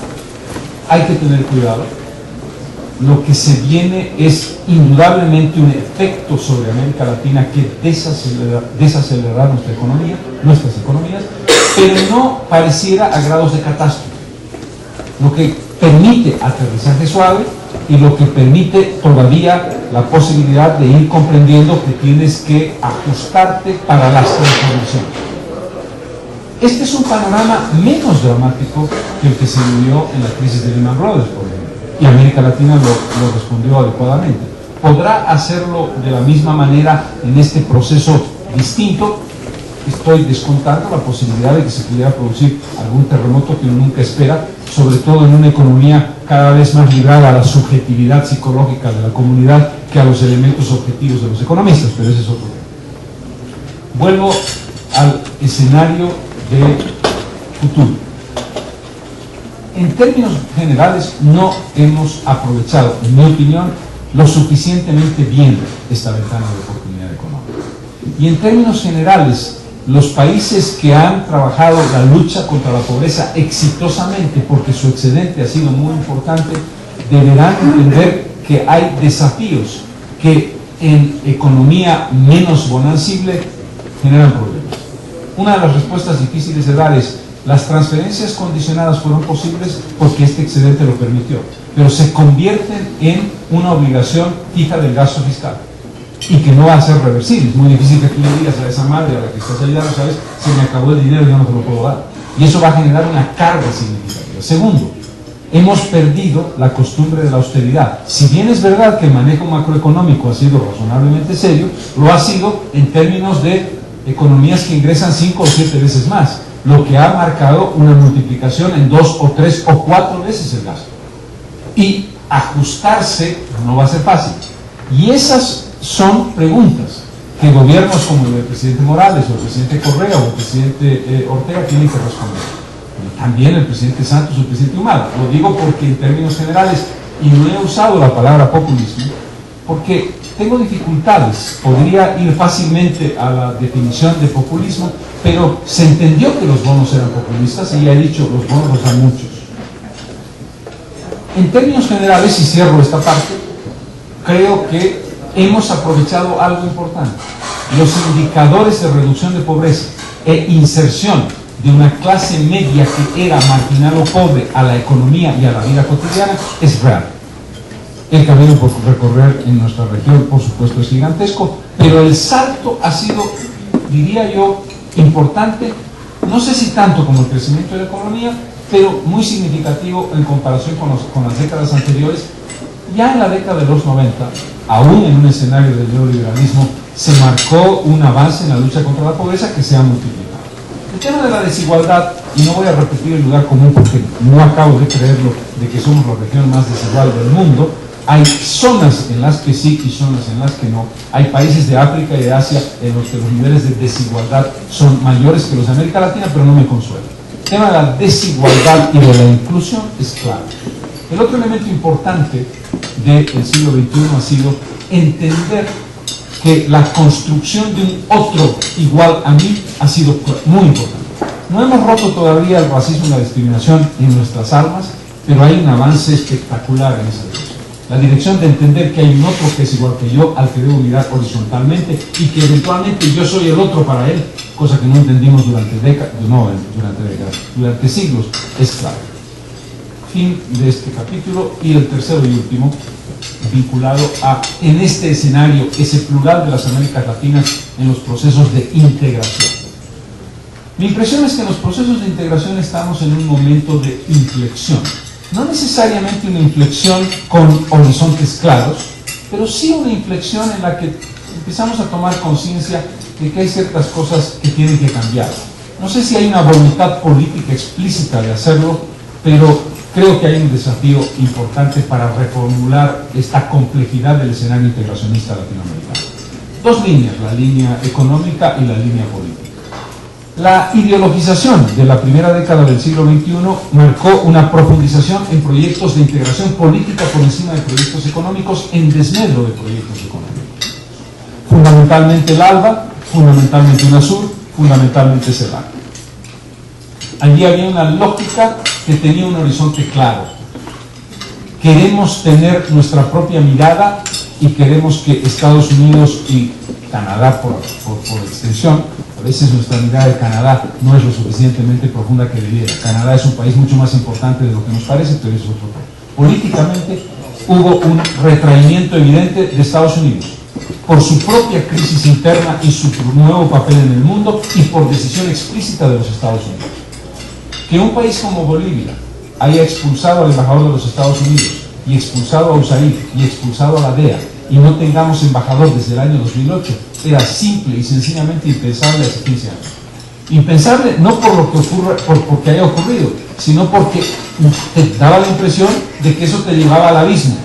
hay que tener cuidado. Lo que se viene es indudablemente un efecto sobre América Latina que desacelerará nuestras economías, pero no pareciera a grados de catástrofe, lo que permite aterrizaje suave y lo que permite todavía la posibilidad de ir comprendiendo que tienes que ajustarte para las transformaciones. Este es un panorama menos dramático que el que se vivió en la crisis de Lehman Brothers, por ejemplo, y América Latina lo respondió adecuadamente. ¿Podrá hacerlo de la misma manera en este proceso distinto? Estoy descontando la posibilidad de que se pudiera producir algún terremoto que uno nunca espera, sobre todo en una economía cada vez más ligada a la subjetividad psicológica de la comunidad que a los elementos objetivos de los economistas, pero ese es otro tema. Vuelvo al escenario de futuro. En términos generales, no hemos aprovechado, en mi opinión, lo suficientemente bien esta ventana de oportunidad económica. Y en términos generales, los países que han trabajado la lucha contra la pobreza exitosamente, porque su excedente ha sido muy importante, deberán entender que hay desafíos que en economía menos bonancible generan problemas. Una de las respuestas difíciles de dar es: las transferencias condicionadas fueron posibles porque este excedente lo permitió, pero se convierten en una obligación fija del gasto fiscal y que no va a ser reversible. Es muy difícil que tú le digas a esa madre a la que estás ayudando, ¿sabes? Se me acabó el dinero y yo no te lo puedo dar. Y eso va a generar una carga significativa. Segundo, hemos perdido la costumbre de la austeridad. Si bien es verdad que el manejo macroeconómico ha sido razonablemente serio, lo ha sido en términos de economías que ingresan 5 o 7 veces más, lo que ha marcado una multiplicación en 2 o 3 o 4 veces el gasto. Y ajustarse no va a ser fácil. Y esas son preguntas que gobiernos como el del presidente Morales o el presidente Correa o el presidente Ortega tienen que responder. Y también el presidente Santos o el presidente Humala. Lo digo porque en términos generales, y no he usado la palabra populismo, porque tengo dificultades. Podría ir fácilmente a la definición de populismo, pero se entendió que los bonos eran populistas y ya he dicho, los bonos los dan muchos. En términos generales, y cierro esta parte, creo que hemos aprovechado algo importante. Los indicadores de reducción de pobreza e inserción de una clase media que era marginal o pobre a la economía y a la vida cotidiana es real. El camino por recorrer en nuestra región, por supuesto, es gigantesco, pero el salto ha sido, diría yo, importante, no sé si tanto como el crecimiento de la economía, pero muy significativo en comparación con las décadas anteriores. Ya en la década de los 90, aún en un escenario del neoliberalismo, se marcó un avance en la lucha contra la pobreza que se ha multiplicado. El tema de la desigualdad, y no voy a repetir el lugar común porque no acabo de creerlo, de que somos la región más desigual del mundo. Hay zonas en las que sí y zonas en las que no. Hay países de África y de Asia en los que los niveles de desigualdad son mayores que los de América Latina, pero no me consuela. El tema de la desigualdad y de la inclusión es claro. El otro elemento importante del siglo XXI ha sido entender que la construcción de un otro igual a mí ha sido muy importante. No hemos roto todavía el racismo y la discriminación en nuestras almas, pero hay un avance espectacular en esa dirección. La dirección de entender que hay un otro que es igual que yo, al que debo mirar horizontalmente y que eventualmente yo soy el otro para él, cosa que no entendimos durante décadas, durante siglos, es clave. Fin de este capítulo. Y el tercero y último, vinculado a, en este escenario, ese plural de las Américas Latinas en los procesos de integración. Mi impresión es que en los procesos de integración estamos en un momento de inflexión. No necesariamente una inflexión con horizontes claros, pero sí una inflexión en la que empezamos a tomar conciencia de que hay ciertas cosas que tienen que cambiar. No sé si hay una voluntad política explícita de hacerlo, pero creo que hay un desafío importante para reformular esta complejidad del escenario integracionista latinoamericano. Dos líneas, la línea económica y la línea política. La ideologización de la primera década del siglo XXI marcó una profundización en proyectos de integración política por encima de proyectos económicos, en desmedro de proyectos económicos. Fundamentalmente el ALBA, fundamentalmente UNASUR, fundamentalmente CELAC. Allí había una lógica que tenía un horizonte claro. Queremos tener nuestra propia mirada y queremos que Estados Unidos y Canadá, por extensión, a veces nuestra mirada de Canadá no es lo suficientemente profunda que debiera. Canadá es un país mucho más importante de lo que nos parece, pero eso es otro tema. Políticamente hubo un retraimiento evidente de Estados Unidos por su propia crisis interna y su nuevo papel en el mundo y por decisión explícita de los Estados Unidos. Que un país como Bolivia haya expulsado al embajador de los Estados Unidos y expulsado a USAID y expulsado a la DEA y no tengamos embajador desde el año 2008 era simple y sencillamente impensable hace 15 años. Impensable no por lo que ocurre, porque haya ocurrido, sino porque te daba la impresión de que eso te llevaba al abismo.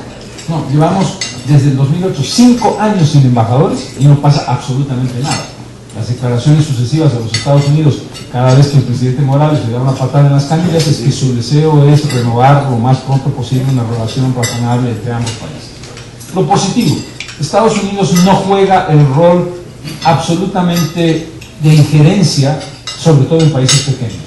No, llevamos desde el 2008 5 años sin embajadores y no pasa absolutamente nada. Las declaraciones sucesivas de los Estados Unidos cada vez que el presidente Morales le da una patada en las canillas es que su deseo es renovar lo más pronto posible una relación razonable entre ambos países. Lo positivo, Estados Unidos no juega el rol absolutamente de injerencia, sobre todo en países pequeños.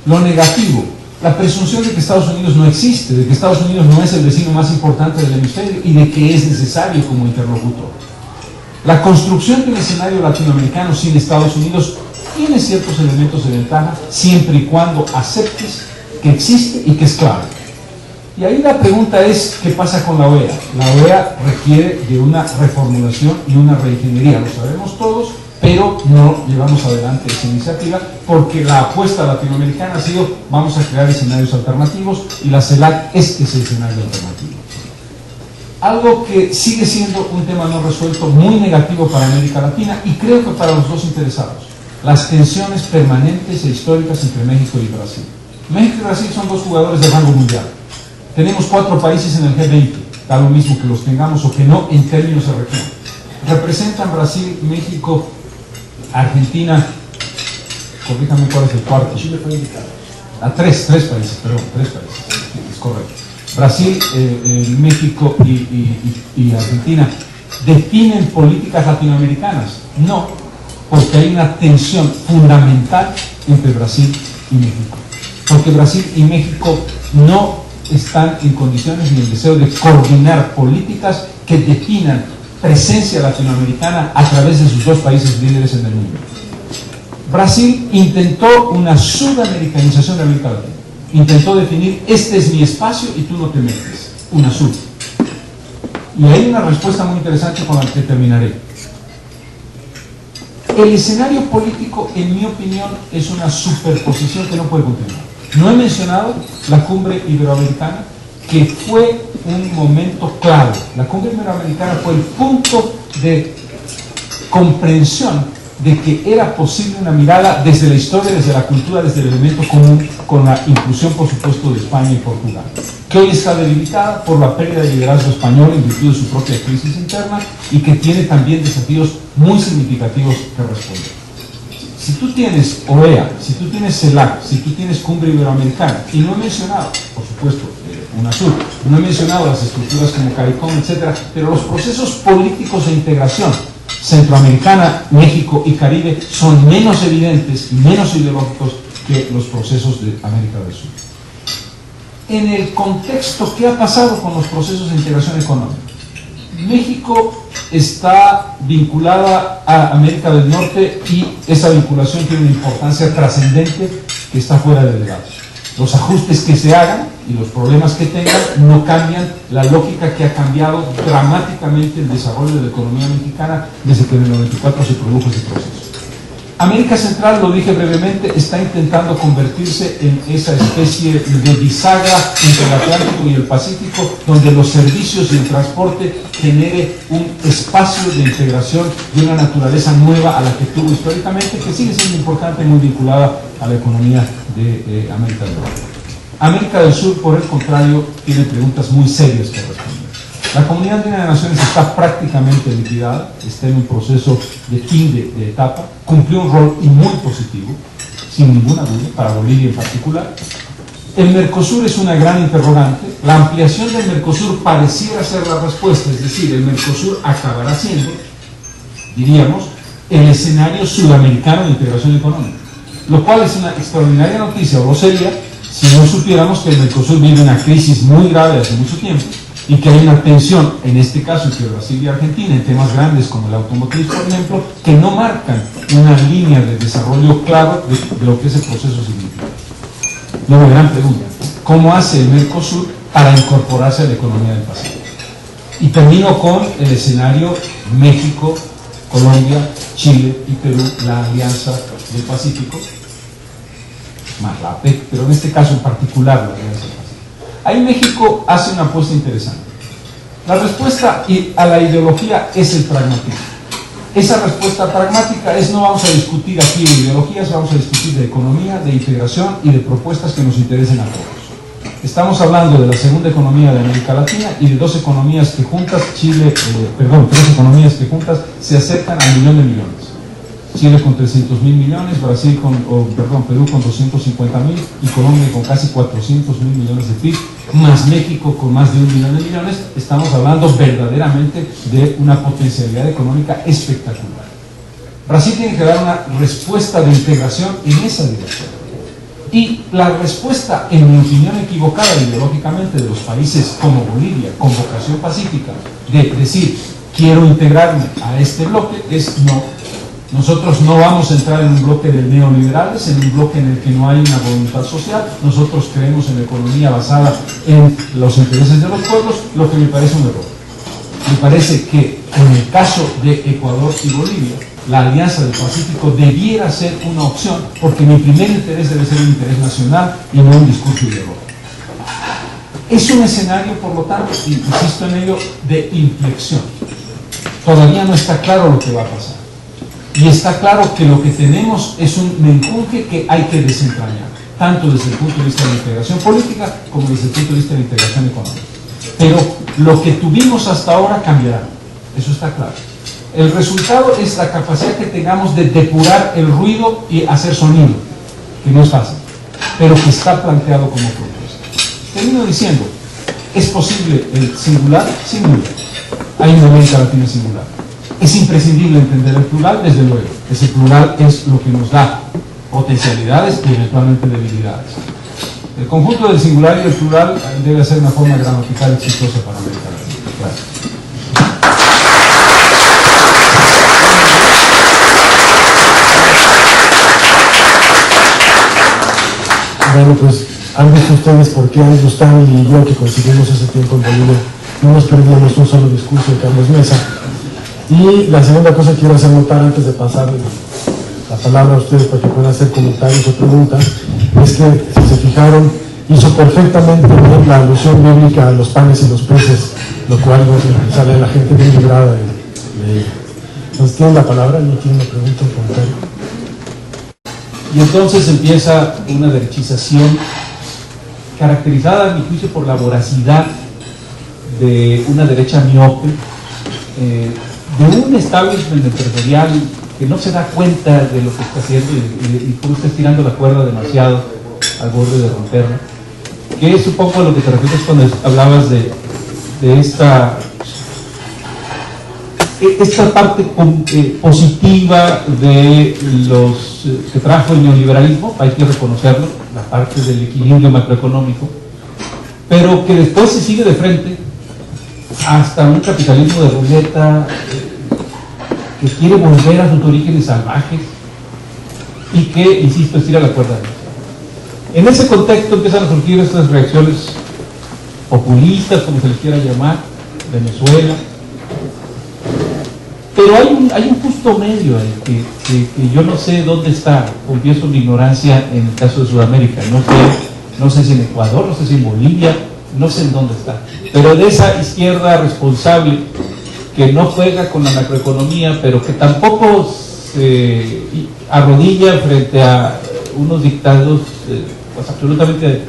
Lo negativo, la presunción de que Estados Unidos no existe, de que Estados Unidos no es el vecino más importante del hemisferio y de que es necesario como interlocutor. La construcción de un escenario latinoamericano sin Estados Unidos tiene ciertos elementos de ventaja siempre y cuando aceptes que existe y que es clave. Y ahí la pregunta es, ¿qué pasa con la OEA? La OEA requiere de una reformulación y una reingeniería, lo sabemos todos, pero no llevamos adelante esa iniciativa porque la apuesta latinoamericana ha sido vamos a crear escenarios alternativos y la CELAC es ese escenario alternativo. Algo que sigue siendo un tema no resuelto muy negativo para América Latina y creo que para los dos interesados, las tensiones permanentes e históricas entre México y Brasil. México y Brasil son dos jugadores de rango mundial. Tenemos 4 países en el G20, da lo mismo que los tengamos o que no en términos de región. Representan Brasil, México, Argentina, corríjame cuál es el cuarto. Chile fue indicado. Tres países, perdón, 3 países, es correcto. Brasil, México y Argentina definen políticas latinoamericanas. No, porque hay una tensión fundamental entre Brasil y México. Porque Brasil y México no están en condiciones ni el deseo de coordinar políticas que definan presencia latinoamericana a través de sus 2 países líderes en el mundo. Brasil intentó una sudamericanización de América Latina. Intentó definir, este es mi espacio y tú no te metes, UNASUR. Y hay una respuesta muy interesante con la que terminaré. El escenario político, en mi opinión, es una superposición que no puede continuar. No he mencionado la cumbre iberoamericana, que fue un momento clave. La cumbre iberoamericana fue el punto de comprensión de que era posible una mirada desde la historia, desde la cultura, desde el elemento común, con la inclusión, por supuesto, de España y Portugal, que hoy está debilitada por la pérdida de liderazgo español en virtud de su propia crisis interna y que tiene también desafíos muy significativos que responder. Si tú tienes OEA, si tú tienes CELAC, si tú tienes Cumbre Iberoamericana, y no he mencionado, por supuesto, UNASUR, no he mencionado las estructuras como CARICOM, etc., pero los procesos políticos de integración Centroamericana, México y Caribe son menos evidentes y menos ideológicos que los procesos de América del Sur. En el contexto, ¿qué ha pasado con los procesos de integración económica? México está vinculada a América del Norte y esa vinculación tiene una importancia trascendente que está fuera del debate. Los ajustes que se hagan y los problemas que tengan no cambian la lógica que ha cambiado dramáticamente el desarrollo de la economía mexicana desde que en el 94 se produjo ese proceso. América Central, lo dije brevemente, está intentando convertirse en esa especie de bisagra entre el Atlántico y el Pacífico, donde los servicios y el transporte genere un espacio de integración de una naturaleza nueva a la que tuvo históricamente, que sigue siendo importante y muy vinculada a la economía de América del Norte. América del Sur, por el contrario, tiene preguntas muy serias que responder. La Comunidad Andina de Naciones está prácticamente liquidada, está en un proceso de fin de etapa, cumplió un rol muy positivo, sin ninguna duda, para Bolivia en particular. El Mercosur es una gran interrogante. La ampliación del Mercosur pareciera ser la respuesta, es decir, el Mercosur acabará siendo, diríamos, el escenario sudamericano de integración económica, lo cual es una extraordinaria noticia, o lo sería, si no supiéramos que el Mercosur vive una crisis muy grave hace mucho tiempo y que hay una tensión, en este caso entre Brasil y Argentina, en temas grandes como el automotriz, por ejemplo, que no marcan una línea de desarrollo claro de lo que ese proceso significa. Luego, gran pregunta, ¿cómo hace el Mercosur para incorporarse a la economía del Pacífico? Y termino con el escenario México, Colombia, Chile y Perú, la Alianza del Pacífico, más la APEC, pero en este caso en particular la Alianza del Pacífico. Ahí México hace una apuesta interesante. La respuesta a la ideología es el pragmatismo. Esa respuesta pragmática es: no vamos a discutir aquí de ideologías, vamos a discutir de economía, de integración y de propuestas que nos interesen a todos. Estamos hablando de la segunda economía de América Latina y de dos economías que juntas, tres economías que juntas se acercan al 1.000.000 de millones. Chile con 300.000 millones, Perú con 250.000 y Colombia con casi 400.000 millones de PIB, más México con más de 1.000.000 de millones. Estamos hablando verdaderamente de una potencialidad económica espectacular. Brasil tiene que dar una respuesta de integración en esa dirección. Y la respuesta, en mi opinión equivocada ideológicamente, de los países como Bolivia, con vocación pacífica, de decir, quiero integrarme a este bloque, es no. Nosotros no vamos a entrar en un bloque de neoliberales, en un bloque en el que no hay una voluntad social. Nosotros creemos en la economía basada en los intereses de los pueblos, lo que me parece un error. Me parece que en el caso de Ecuador y Bolivia, la Alianza del Pacífico debiera ser una opción, porque mi primer interés debe ser un interés nacional y no un discurso ideológico. Es un escenario, por lo tanto, insisto en ello, de inflexión. Todavía no está claro lo que va a pasar. Y está claro que lo que tenemos es un menjunje que hay que desentrañar, tanto desde el punto de vista de la integración política como desde el punto de vista de la integración económica. Pero lo que tuvimos hasta ahora cambiará, eso está claro. El resultado es la capacidad que tengamos de depurar el ruido y hacer sonido, que no es fácil, pero que está planteado como propuesta. Termino diciendo, ¿es posible el singular? Sin duda. Hay una América Latina singular. Es imprescindible entender el plural, desde luego. Ese plural es lo que nos da potencialidades y eventualmente debilidades. El conjunto del singular y el plural debe ser una forma gramatical exitosa para América Latina. Gracias. Bueno, pues han visto ustedes por qué Andrew Stanley y yo, que coincidimos ese tiempo en Bolivia, no nos perdíamos un solo discurso de Carlos Mesa. Y la segunda cosa que quiero hacer notar antes de pasar la palabra a ustedes para que puedan hacer comentarios o preguntas, es que, si se fijaron, hizo perfectamente bien la alusión bíblica a los panes y los peces, lo cual sale a la gente bien librada de ello. Entonces, ¿tienen la palabra? ¿No tienen una pregunta o comentario? Y entonces empieza una derechización caracterizada, a mi juicio, por la voracidad de una derecha miope, de un establishment empresarial que no se da cuenta de lo que está haciendo y cómo está estirando la cuerda demasiado al borde de romperla, que es un poco a lo que te refieres cuando hablabas de esta parte positiva de los que trajo el neoliberalismo, hay que reconocerlo, la parte del equilibrio macroeconómico, pero que después se sigue de frente hasta un capitalismo de ruleta que quiere volver a sus orígenes salvajes y que, insisto, estira la cuerda. En ese contexto empiezan a surgir estas reacciones populistas, como se les quiera llamar, Venezuela, pero hay un justo medio ahí que yo no sé dónde está, confieso mi ignorancia en el caso de Sudamérica, no sé si en Ecuador, no sé si en Bolivia, no sé en dónde está, pero de esa izquierda responsable que no juega con la macroeconomía, pero que tampoco se arrodilla frente a unos dictados pues absolutamente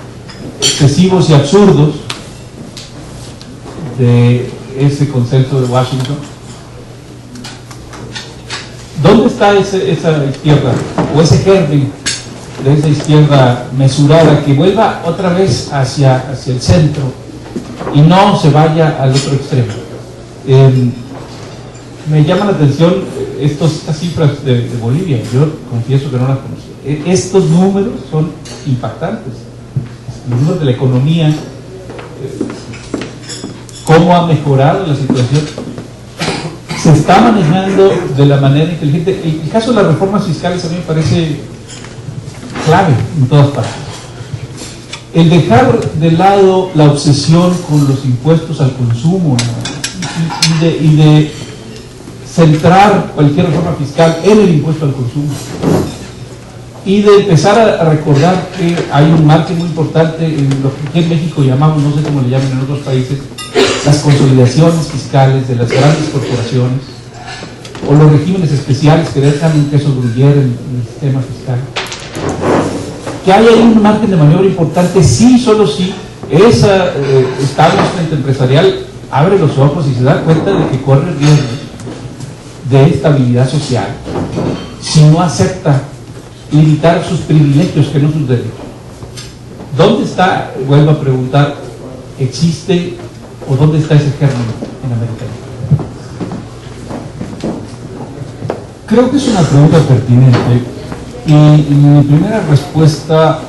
excesivos y absurdos de ese consenso de Washington. ¿Dónde está esa izquierda o ese germen de esa izquierda mesurada, que vuelva otra vez hacia el centro y no se vaya al otro extremo. Me llama la atención estas cifras de Bolivia. Yo confieso que no las conocía. Estos números son impactantes. Los números de la economía, cómo ha mejorado la situación, se está manejando de la manera inteligente. El caso de las reformas fiscales a mí me parece clave en todas partes. El dejar de lado la obsesión con los impuestos al consumo, ¿no? y de centrar cualquier reforma fiscal en el impuesto al consumo, y de empezar a recordar que hay un margen muy importante en lo que en México llamamos, no sé cómo le llaman en otros países, las consolidaciones fiscales de las grandes corporaciones o los regímenes especiales que dejan un queso gruyere en el sistema fiscal. Que hay ahí un margen de maniobra importante, sí, solo sí, esa establishment empresarial abre los ojos y se da cuenta de que corre riesgo de estabilidad social si no acepta limitar sus privilegios, que no sus derechos. ¿Dónde está, vuelvo a preguntar, existe o dónde está ese germen en América Latina? Creo que es una pregunta pertinente y mi primera respuesta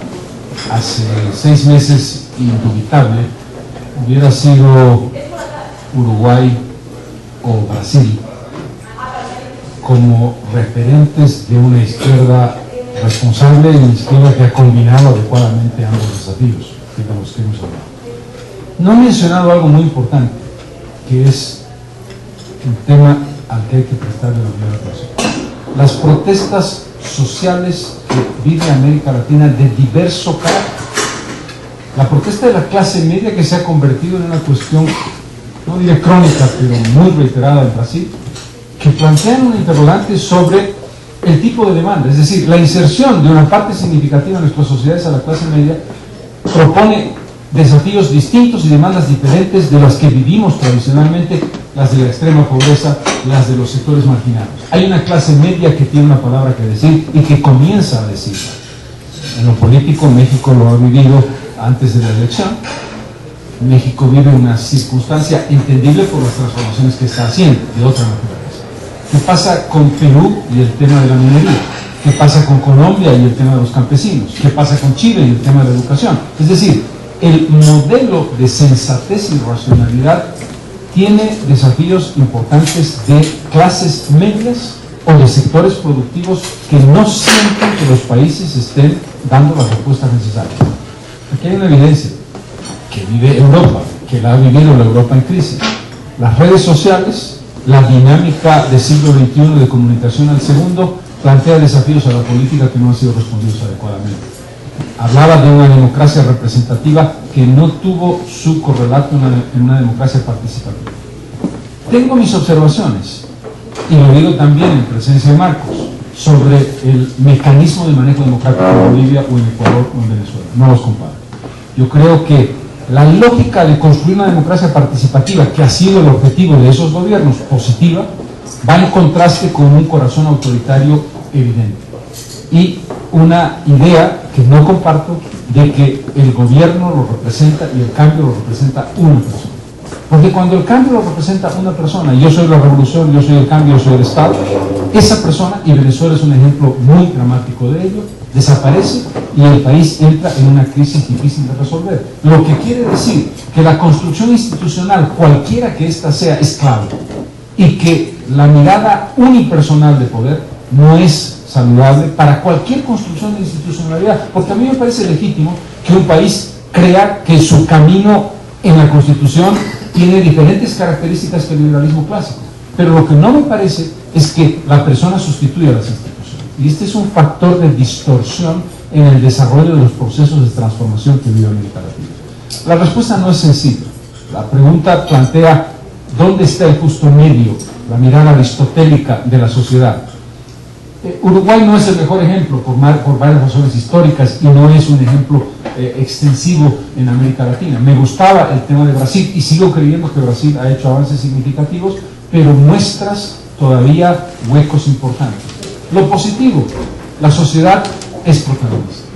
hace 6 meses, indubitable, hubiera sido Uruguay o Brasil como referentes de una izquierda responsable y una izquierda que ha combinado adecuadamente ambos desafíos de los que hemos hablado. No he mencionado algo muy importante, que es un tema al que hay que prestarle la mayor atención. Las protestas sociales que vive América Latina de diverso carácter. La protesta de la clase media, que se ha convertido en una cuestión, no diré crónica, pero muy reiterada en Brasil, que plantean un interrogante sobre el tipo de demanda, es decir, la inserción de una parte significativa de nuestras sociedades a la clase media propone desafíos distintos y demandas diferentes de las que vivimos tradicionalmente, las de la extrema pobreza, las de los sectores marginados. Hay una clase media que tiene una palabra que decir y que comienza a decir. En lo político, México lo ha vivido antes de la elección. México vive una circunstancia entendible por las transformaciones que está haciendo de otra naturaleza. ¿Qué pasa con Perú y el tema de la minería? ¿Qué pasa con Colombia y el tema de los campesinos? ¿Qué pasa con Chile y el tema de la educación? Es decir, el modelo de sensatez y racionalidad tiene desafíos importantes de clases medias o de sectores productivos que no sienten que los países estén dando las respuestas necesarias. Aquí hay una evidencia que vive Europa, que la ha vivido la Europa en crisis. Las redes sociales, la dinámica del siglo XXI de comunicación al segundo, plantea desafíos a la política que no han sido respondidos adecuadamente. Hablaba de una democracia representativa que no tuvo su correlato en una democracia participativa. Tengo mis observaciones, y lo digo también en presencia de Marcos, sobre el mecanismo de manejo democrático en Bolivia o en Ecuador o en Venezuela. No los comparo. Yo creo que la lógica de construir una democracia participativa, que ha sido el objetivo de esos gobiernos, positiva, va en contraste con un corazón autoritario evidente. Y una idea que no comparto de que el gobierno lo representa y el cambio lo representa una persona. Porque cuando el cambio lo representa una persona, y yo soy la revolución, yo soy el cambio, yo soy el Estado, esa persona, y Venezuela es un ejemplo muy dramático de ello, desaparece y el país entra en una crisis difícil de resolver. Lo que quiere decir que la construcción institucional, cualquiera que ésta sea, es clave, y que la mirada unipersonal de poder no es saludable para cualquier construcción de institucionalidad, porque a mí me parece legítimo que un país crea que su camino en la Constitución tiene diferentes características que el liberalismo clásico, pero lo que no me parece es que la persona sustituya a las instituciones, y este es un factor de distorsión en el desarrollo de los procesos de transformación que vive América Latina. La respuesta no es sencilla. La pregunta plantea ¿dónde está el justo medio? La mirada aristotélica de la sociedad. Uruguay no es el mejor ejemplo por varias razones históricas y no es un ejemplo extensivo en América Latina. Me gustaba el tema de Brasil y sigo creyendo que Brasil ha hecho avances significativos, pero muestras todavía huecos importantes. Lo positivo, la sociedad es protagonista.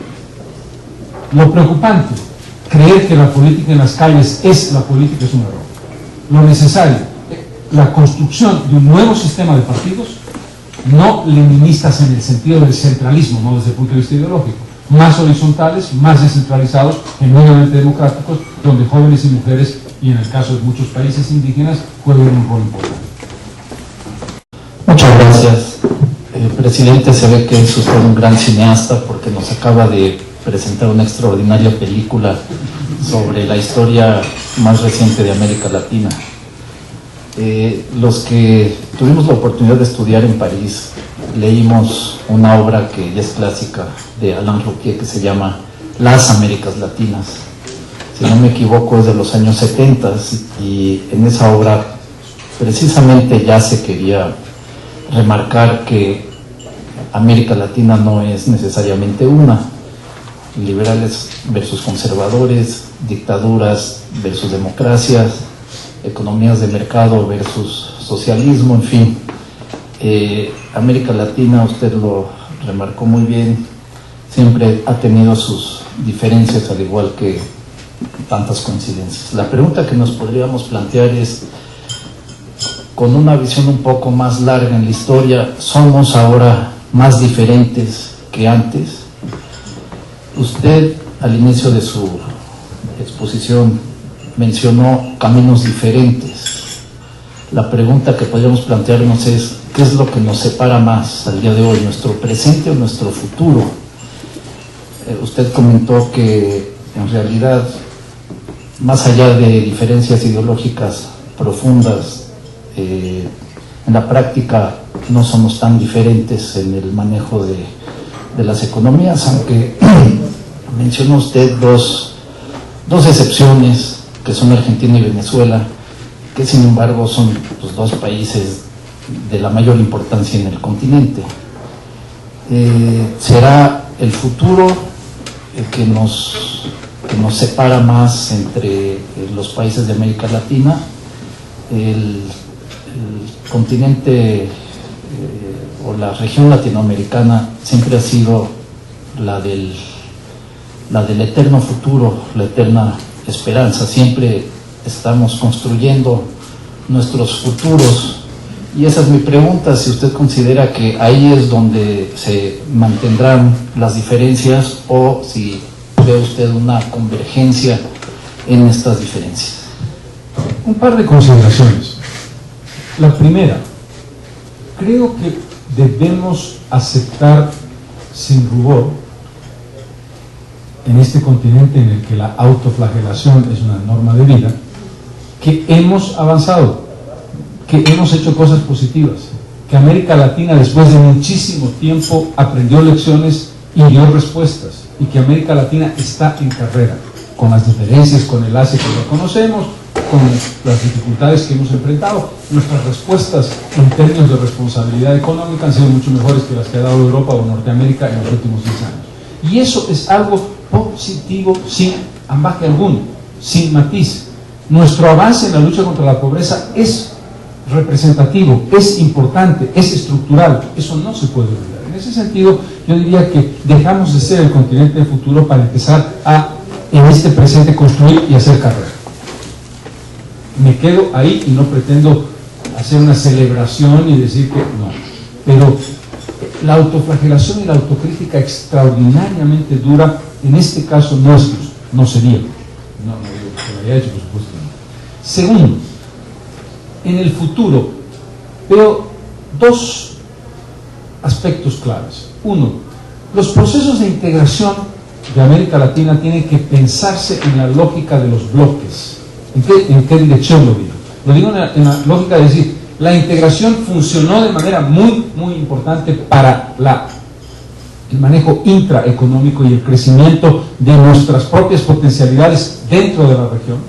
Lo preocupante, creer que la política en las calles es la política, es un error. Lo necesario, la construcción de un nuevo sistema de partidos, no leninistas en el sentido del centralismo, no desde el punto de vista ideológico, más horizontales, más descentralizados, genuinamente democráticos, donde jóvenes y mujeres, y en el caso de muchos países indígenas, jueguen un rol importante. Muchas gracias. Presidente, se ve que es usted un gran cineasta porque nos acaba de presentar una extraordinaria película sobre la historia más reciente de América Latina. Los que tuvimos la oportunidad de estudiar en París, leímos una obra que ya es clásica de Alain Rouquier que se llama Las Américas Latinas. Si no me equivoco es de los años 70 y en esa obra precisamente ya se quería remarcar que América Latina no es necesariamente una, liberales versus conservadores, dictaduras versus democracias, economías de mercado versus socialismo, en fin. América Latina, usted lo remarcó muy bien, siempre ha tenido sus diferencias al igual que tantas coincidencias. La pregunta que nos podríamos plantear es, con una visión un poco más larga en la historia, ¿somos ahora más diferentes que antes? Usted al inicio de su exposición mencionó caminos diferentes. La pregunta que podríamos plantearnos es, ¿qué es lo que nos separa más al día de hoy, nuestro presente o nuestro futuro? Usted comentó que en realidad, más allá de diferencias ideológicas profundas, en la práctica no somos tan diferentes en el manejo de las economías, aunque mencionó usted dos excepciones, que son Argentina y Venezuela, que sin embargo son los dos países de la mayor importancia en el continente. ¿Será el futuro el que nos separa más entre los países de América Latina? El continente o la región latinoamericana siempre ha sido la del eterno futuro, la eterna esperanza. Siempre estamos construyendo nuestros futuros y esa es mi pregunta, si usted considera que ahí es donde se mantendrán las diferencias o si ve usted una convergencia en estas diferencias. Un par de consideraciones. La primera, creo que debemos aceptar sin rubor, en este continente en el que la autoflagelación es una norma de vida, que hemos avanzado, que hemos hecho cosas positivas, que América Latina después de muchísimo tiempo aprendió lecciones y dio respuestas, y que América Latina está en carrera, con las diferencias con el Asia que lo conocemos, con las dificultades que hemos enfrentado. Nuestras respuestas en términos de responsabilidad económica han sido mucho mejores que las que ha dado Europa o Norteamérica en los últimos 10 años. Y eso es algo positivo, sin ambaje alguno, sin matiz. Nuestro avance en la lucha contra la pobreza es representativo, es importante, es estructural. Eso no se puede olvidar. En ese sentido, yo diría que dejamos de ser el continente del futuro para empezar a, en este presente, construir y hacer carrera. Me quedo ahí y no pretendo hacer una celebración y decir que no, pero la autoflagelación y la autocrítica extraordinariamente dura, en este caso no es justo, no sería, no digo que lo haya hecho, por supuesto no. Segundo, en el futuro veo dos aspectos claves. Uno, los procesos de integración de América Latina tienen que pensarse en la lógica de los bloques. ¿En qué dirección lo digo? Lo digo en la lógica de decir, la integración funcionó de manera muy, muy importante para el manejo intraeconómico y el crecimiento de nuestras propias potencialidades dentro de la región,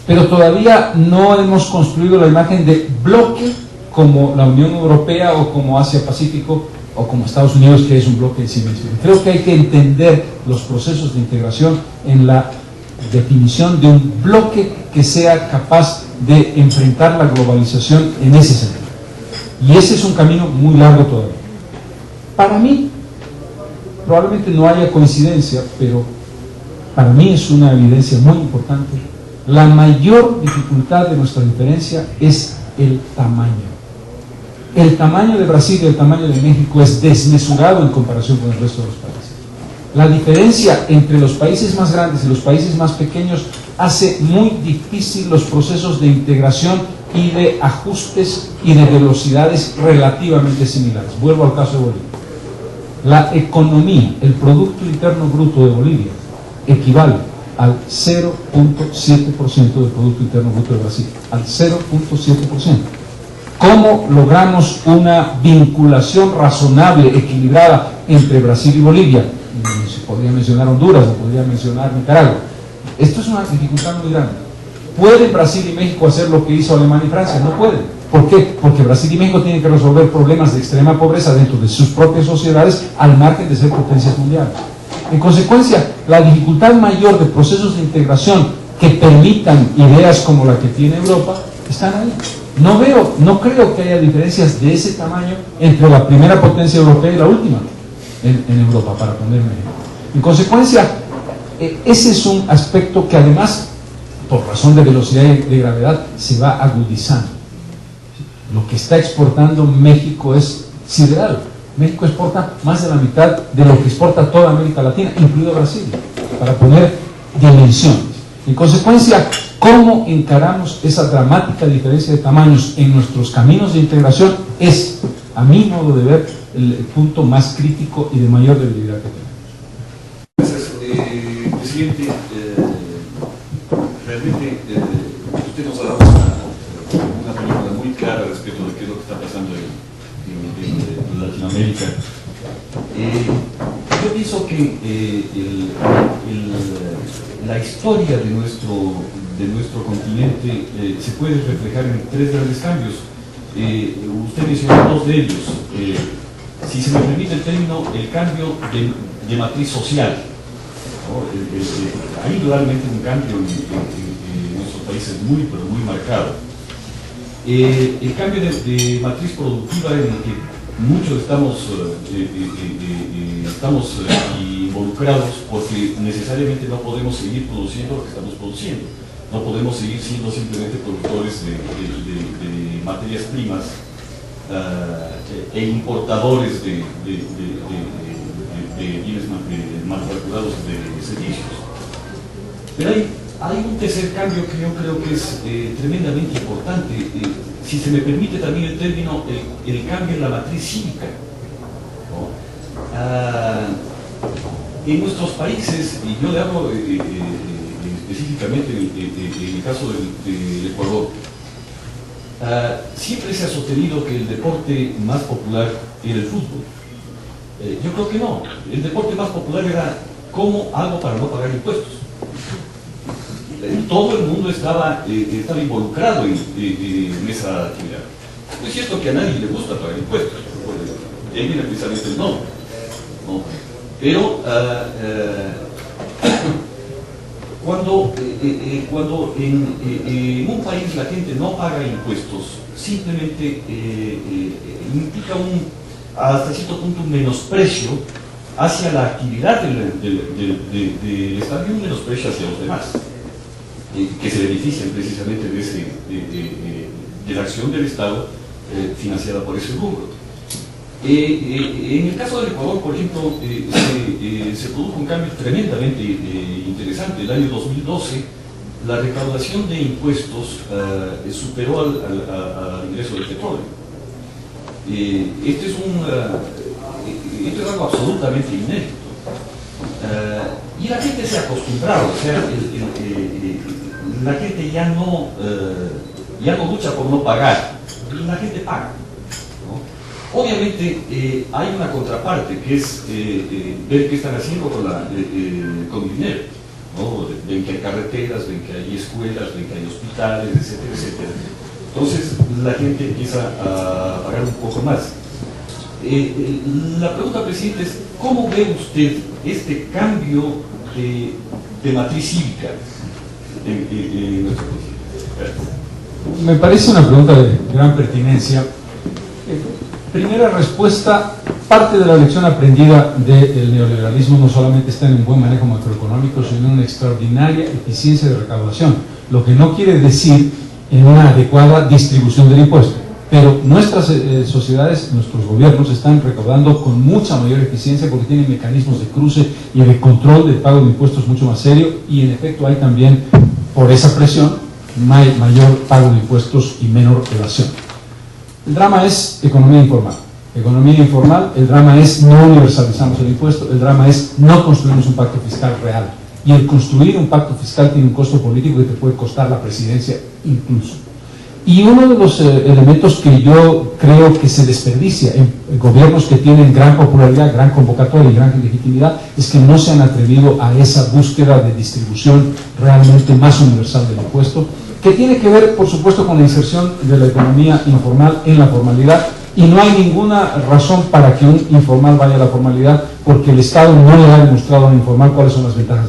pero todavía no hemos construido la imagen de bloque como la Unión Europea o como Asia-Pacífico o como Estados Unidos, que es un bloque en sí mismo. Creo que hay que entender los procesos de integración en la definición de un bloque que sea capaz de enfrentar la globalización en ese sentido. Y ese es un camino muy largo todavía. Para mí, probablemente no haya coincidencia, pero para mí es una evidencia muy importante. La mayor dificultad de nuestra diferencia es el tamaño. El tamaño de Brasil y el tamaño de México es desmesurado en comparación con el resto de los países. La diferencia entre los países más grandes y los países más pequeños hace muy difícil los procesos de integración y de ajustes y de velocidades relativamente similares. Vuelvo al caso de Bolivia. La economía, el Producto Interno Bruto de Bolivia, equivale al 0.7% del Producto Interno Bruto de Brasil, al 0.7%. ¿Cómo logramos una vinculación razonable, equilibrada entre Brasil y Bolivia? Se podría mencionar Honduras, se podría mencionar Nicaragua. Esto es una dificultad muy grande. ¿Pueden Brasil y México hacer lo que hizo Alemania y Francia? No pueden. ¿Por qué? Porque Brasil y México tienen que resolver problemas de extrema pobreza dentro de sus propias sociedades al margen de ser potencias mundiales. En consecuencia, la dificultad mayor de procesos de integración que permitan ideas como la que tiene Europa están ahí. No creo que haya diferencias de ese tamaño entre la primera potencia europea y la última en Europa, para ponerme ejemplo. En consecuencia, ese es un aspecto que además, por razón de velocidad y de gravedad, se va agudizando. Lo que está exportando México es sideral. México exporta más de la mitad de lo que exporta toda América Latina, incluido Brasil, para poner dimensiones. En consecuencia, ¿cómo encaramos esa dramática diferencia de tamaños en nuestros caminos de integración? Es, a mi modo de ver, el punto más crítico y de mayor debilidad que tenemos. Gracias, presidente. Realmente usted nos ha dado una película muy clara respecto de qué es lo que está pasando en Latinoamérica. Yo pienso que la historia de nuestro continente se puede reflejar en tres grandes cambios. Usted mencionó dos de ellos. Si se me permite el término, el cambio de matriz social, ¿no? Hay indudablemente un cambio en nuestros países muy, pero muy marcado. El cambio de matriz productiva en el que muchos estamos involucrados, porque necesariamente no podemos seguir produciendo lo que estamos produciendo. No podemos seguir siendo simplemente productores de materias primas e importadores de bienes manufacturados de servicios. Pero hay un tercer cambio que yo creo que es tremendamente importante. Si se me permite también el término, el cambio en la matriz cívica, ¿no? En nuestros países, y yo le hablo específicamente en el caso del Ecuador, siempre se ha sostenido que el deporte más popular era el fútbol. Yo creo que no. El deporte más popular era como algo para no pagar impuestos. Todo el mundo estaba involucrado en esa actividad. Es cierto que a nadie le gusta pagar impuestos, de ahí viene precisamente el nombre, ¿no? Pero cuando en un país la gente no paga impuestos, simplemente implica hasta cierto punto un menosprecio hacia la actividad del Estado y un menosprecio hacia los demás, que se benefician precisamente de la acción del Estado financiada por ese rubro. En el caso del Ecuador, por ejemplo, se produjo un cambio tremendamente interesante. El año 2012, la recaudación de impuestos superó al ingreso del petróleo. Esto es algo absolutamente inédito. Y la gente se ha acostumbrado, o sea, la gente ya no lucha por no pagar, la gente paga, ¿no? Obviamente hay una contraparte que es ver qué están haciendo con el dinero, ¿no? Ven que hay carreteras, ven que hay escuelas, ven que hay hospitales, etcétera, etcétera. Entonces la gente empieza a pagar un poco más. La pregunta, presidente, es ¿cómo ve usted este cambio de matriz cívica en nuestro país? Me parece una pregunta de gran pertinencia. Primera respuesta, parte de la lección aprendida del neoliberalismo no solamente está en un buen manejo macroeconómico, sino en una extraordinaria eficiencia de recaudación, lo que no quiere decir en una adecuada distribución del impuesto. Pero nuestras sociedades, nuestros gobiernos están recaudando con mucha mayor eficiencia porque tienen mecanismos de cruce y de control del pago de impuestos mucho más serio, y en efecto hay también, por esa presión, mayor pago de impuestos y menor evasión. El drama es economía informal. Economía informal, el drama es no universalizamos el impuesto, el drama es no construimos un pacto fiscal real. Y el construir un pacto fiscal tiene un costo político que te puede costar la presidencia incluso. Y uno de los elementos que yo creo que se desperdicia en gobiernos que tienen gran popularidad, gran convocatoria y gran legitimidad, es que no se han atrevido a esa búsqueda de distribución realmente más universal del impuesto, que tiene que ver, por supuesto, con la inserción de la economía informal en la formalidad, y no hay ninguna razón para que un informal vaya a la formalidad, porque el Estado no le ha demostrado a un informal cuáles son las ventajas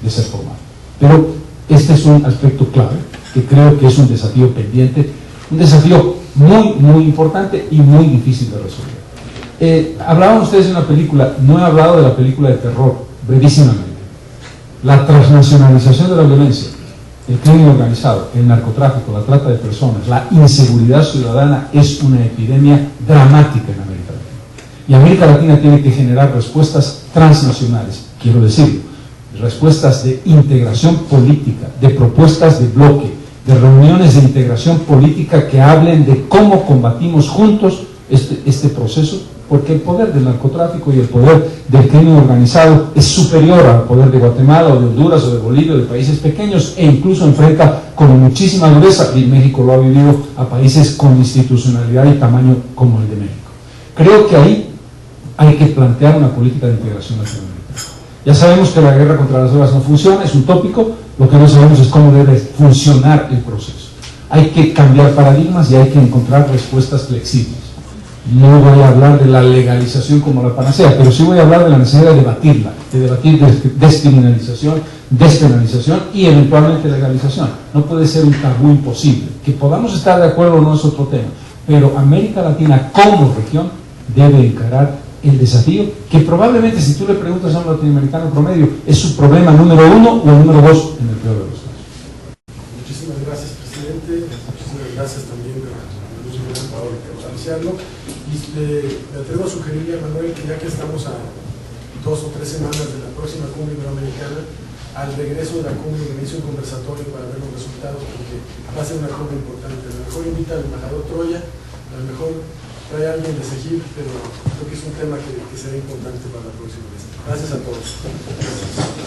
de ser formal. Pero este es un aspecto clave, que creo que es un desafío pendiente, un desafío muy, muy importante y muy difícil de resolver. Hablaban ustedes de una película, no he hablado de la película de terror, brevísimamente. La transnacionalización de la violencia, el crimen organizado, el narcotráfico, la trata de personas, la inseguridad ciudadana es una epidemia dramática en América Latina. Y América Latina tiene que generar respuestas transnacionales, quiero decirlo, respuestas de integración política, de propuestas de bloque, de reuniones de integración política que hablen de cómo combatimos juntos este proceso, porque el poder del narcotráfico y el poder del crimen organizado es superior al poder de Guatemala o de Honduras o de Bolivia o de países pequeños, e incluso enfrenta con muchísima dureza, y México lo ha vivido, a países con institucionalidad y tamaño como el de México. Creo que ahí hay que plantear una política de integración latinoamericana. Ya sabemos que la guerra contra las drogas no funciona, es un tópico, lo que no sabemos es cómo debe funcionar el proceso. Hay que cambiar paradigmas y hay que encontrar respuestas flexibles. No voy a hablar de la legalización como la panacea, pero sí voy a hablar de la necesidad de debatirla, de debatir descriminalización, despenalización y eventualmente legalización. No puede ser un tabú imposible. Que podamos estar de acuerdo o no es otro tema, pero América Latina como región debe encarar el desafío que probablemente, si tú le preguntas a un latinoamericano promedio, es su problema número 1 o el número 2 en el peor de los casos. Muchísimas gracias, presidente. Muchísimas gracias también a Luis Miguel por anunciarlo. Y me atrevo a sugerirle a Manuel que ya que estamos a 2 o 3 semanas de la próxima cumbre iberoamericana, al regreso de la cumbre organice un conversatorio para ver los resultados, porque va a ser una cumbre importante. A lo mejor invita al embajador Troya, a lo mejor trae a alguien de Segip, pero creo que es un tema que será importante para la próxima vez. Gracias a todos. Gracias.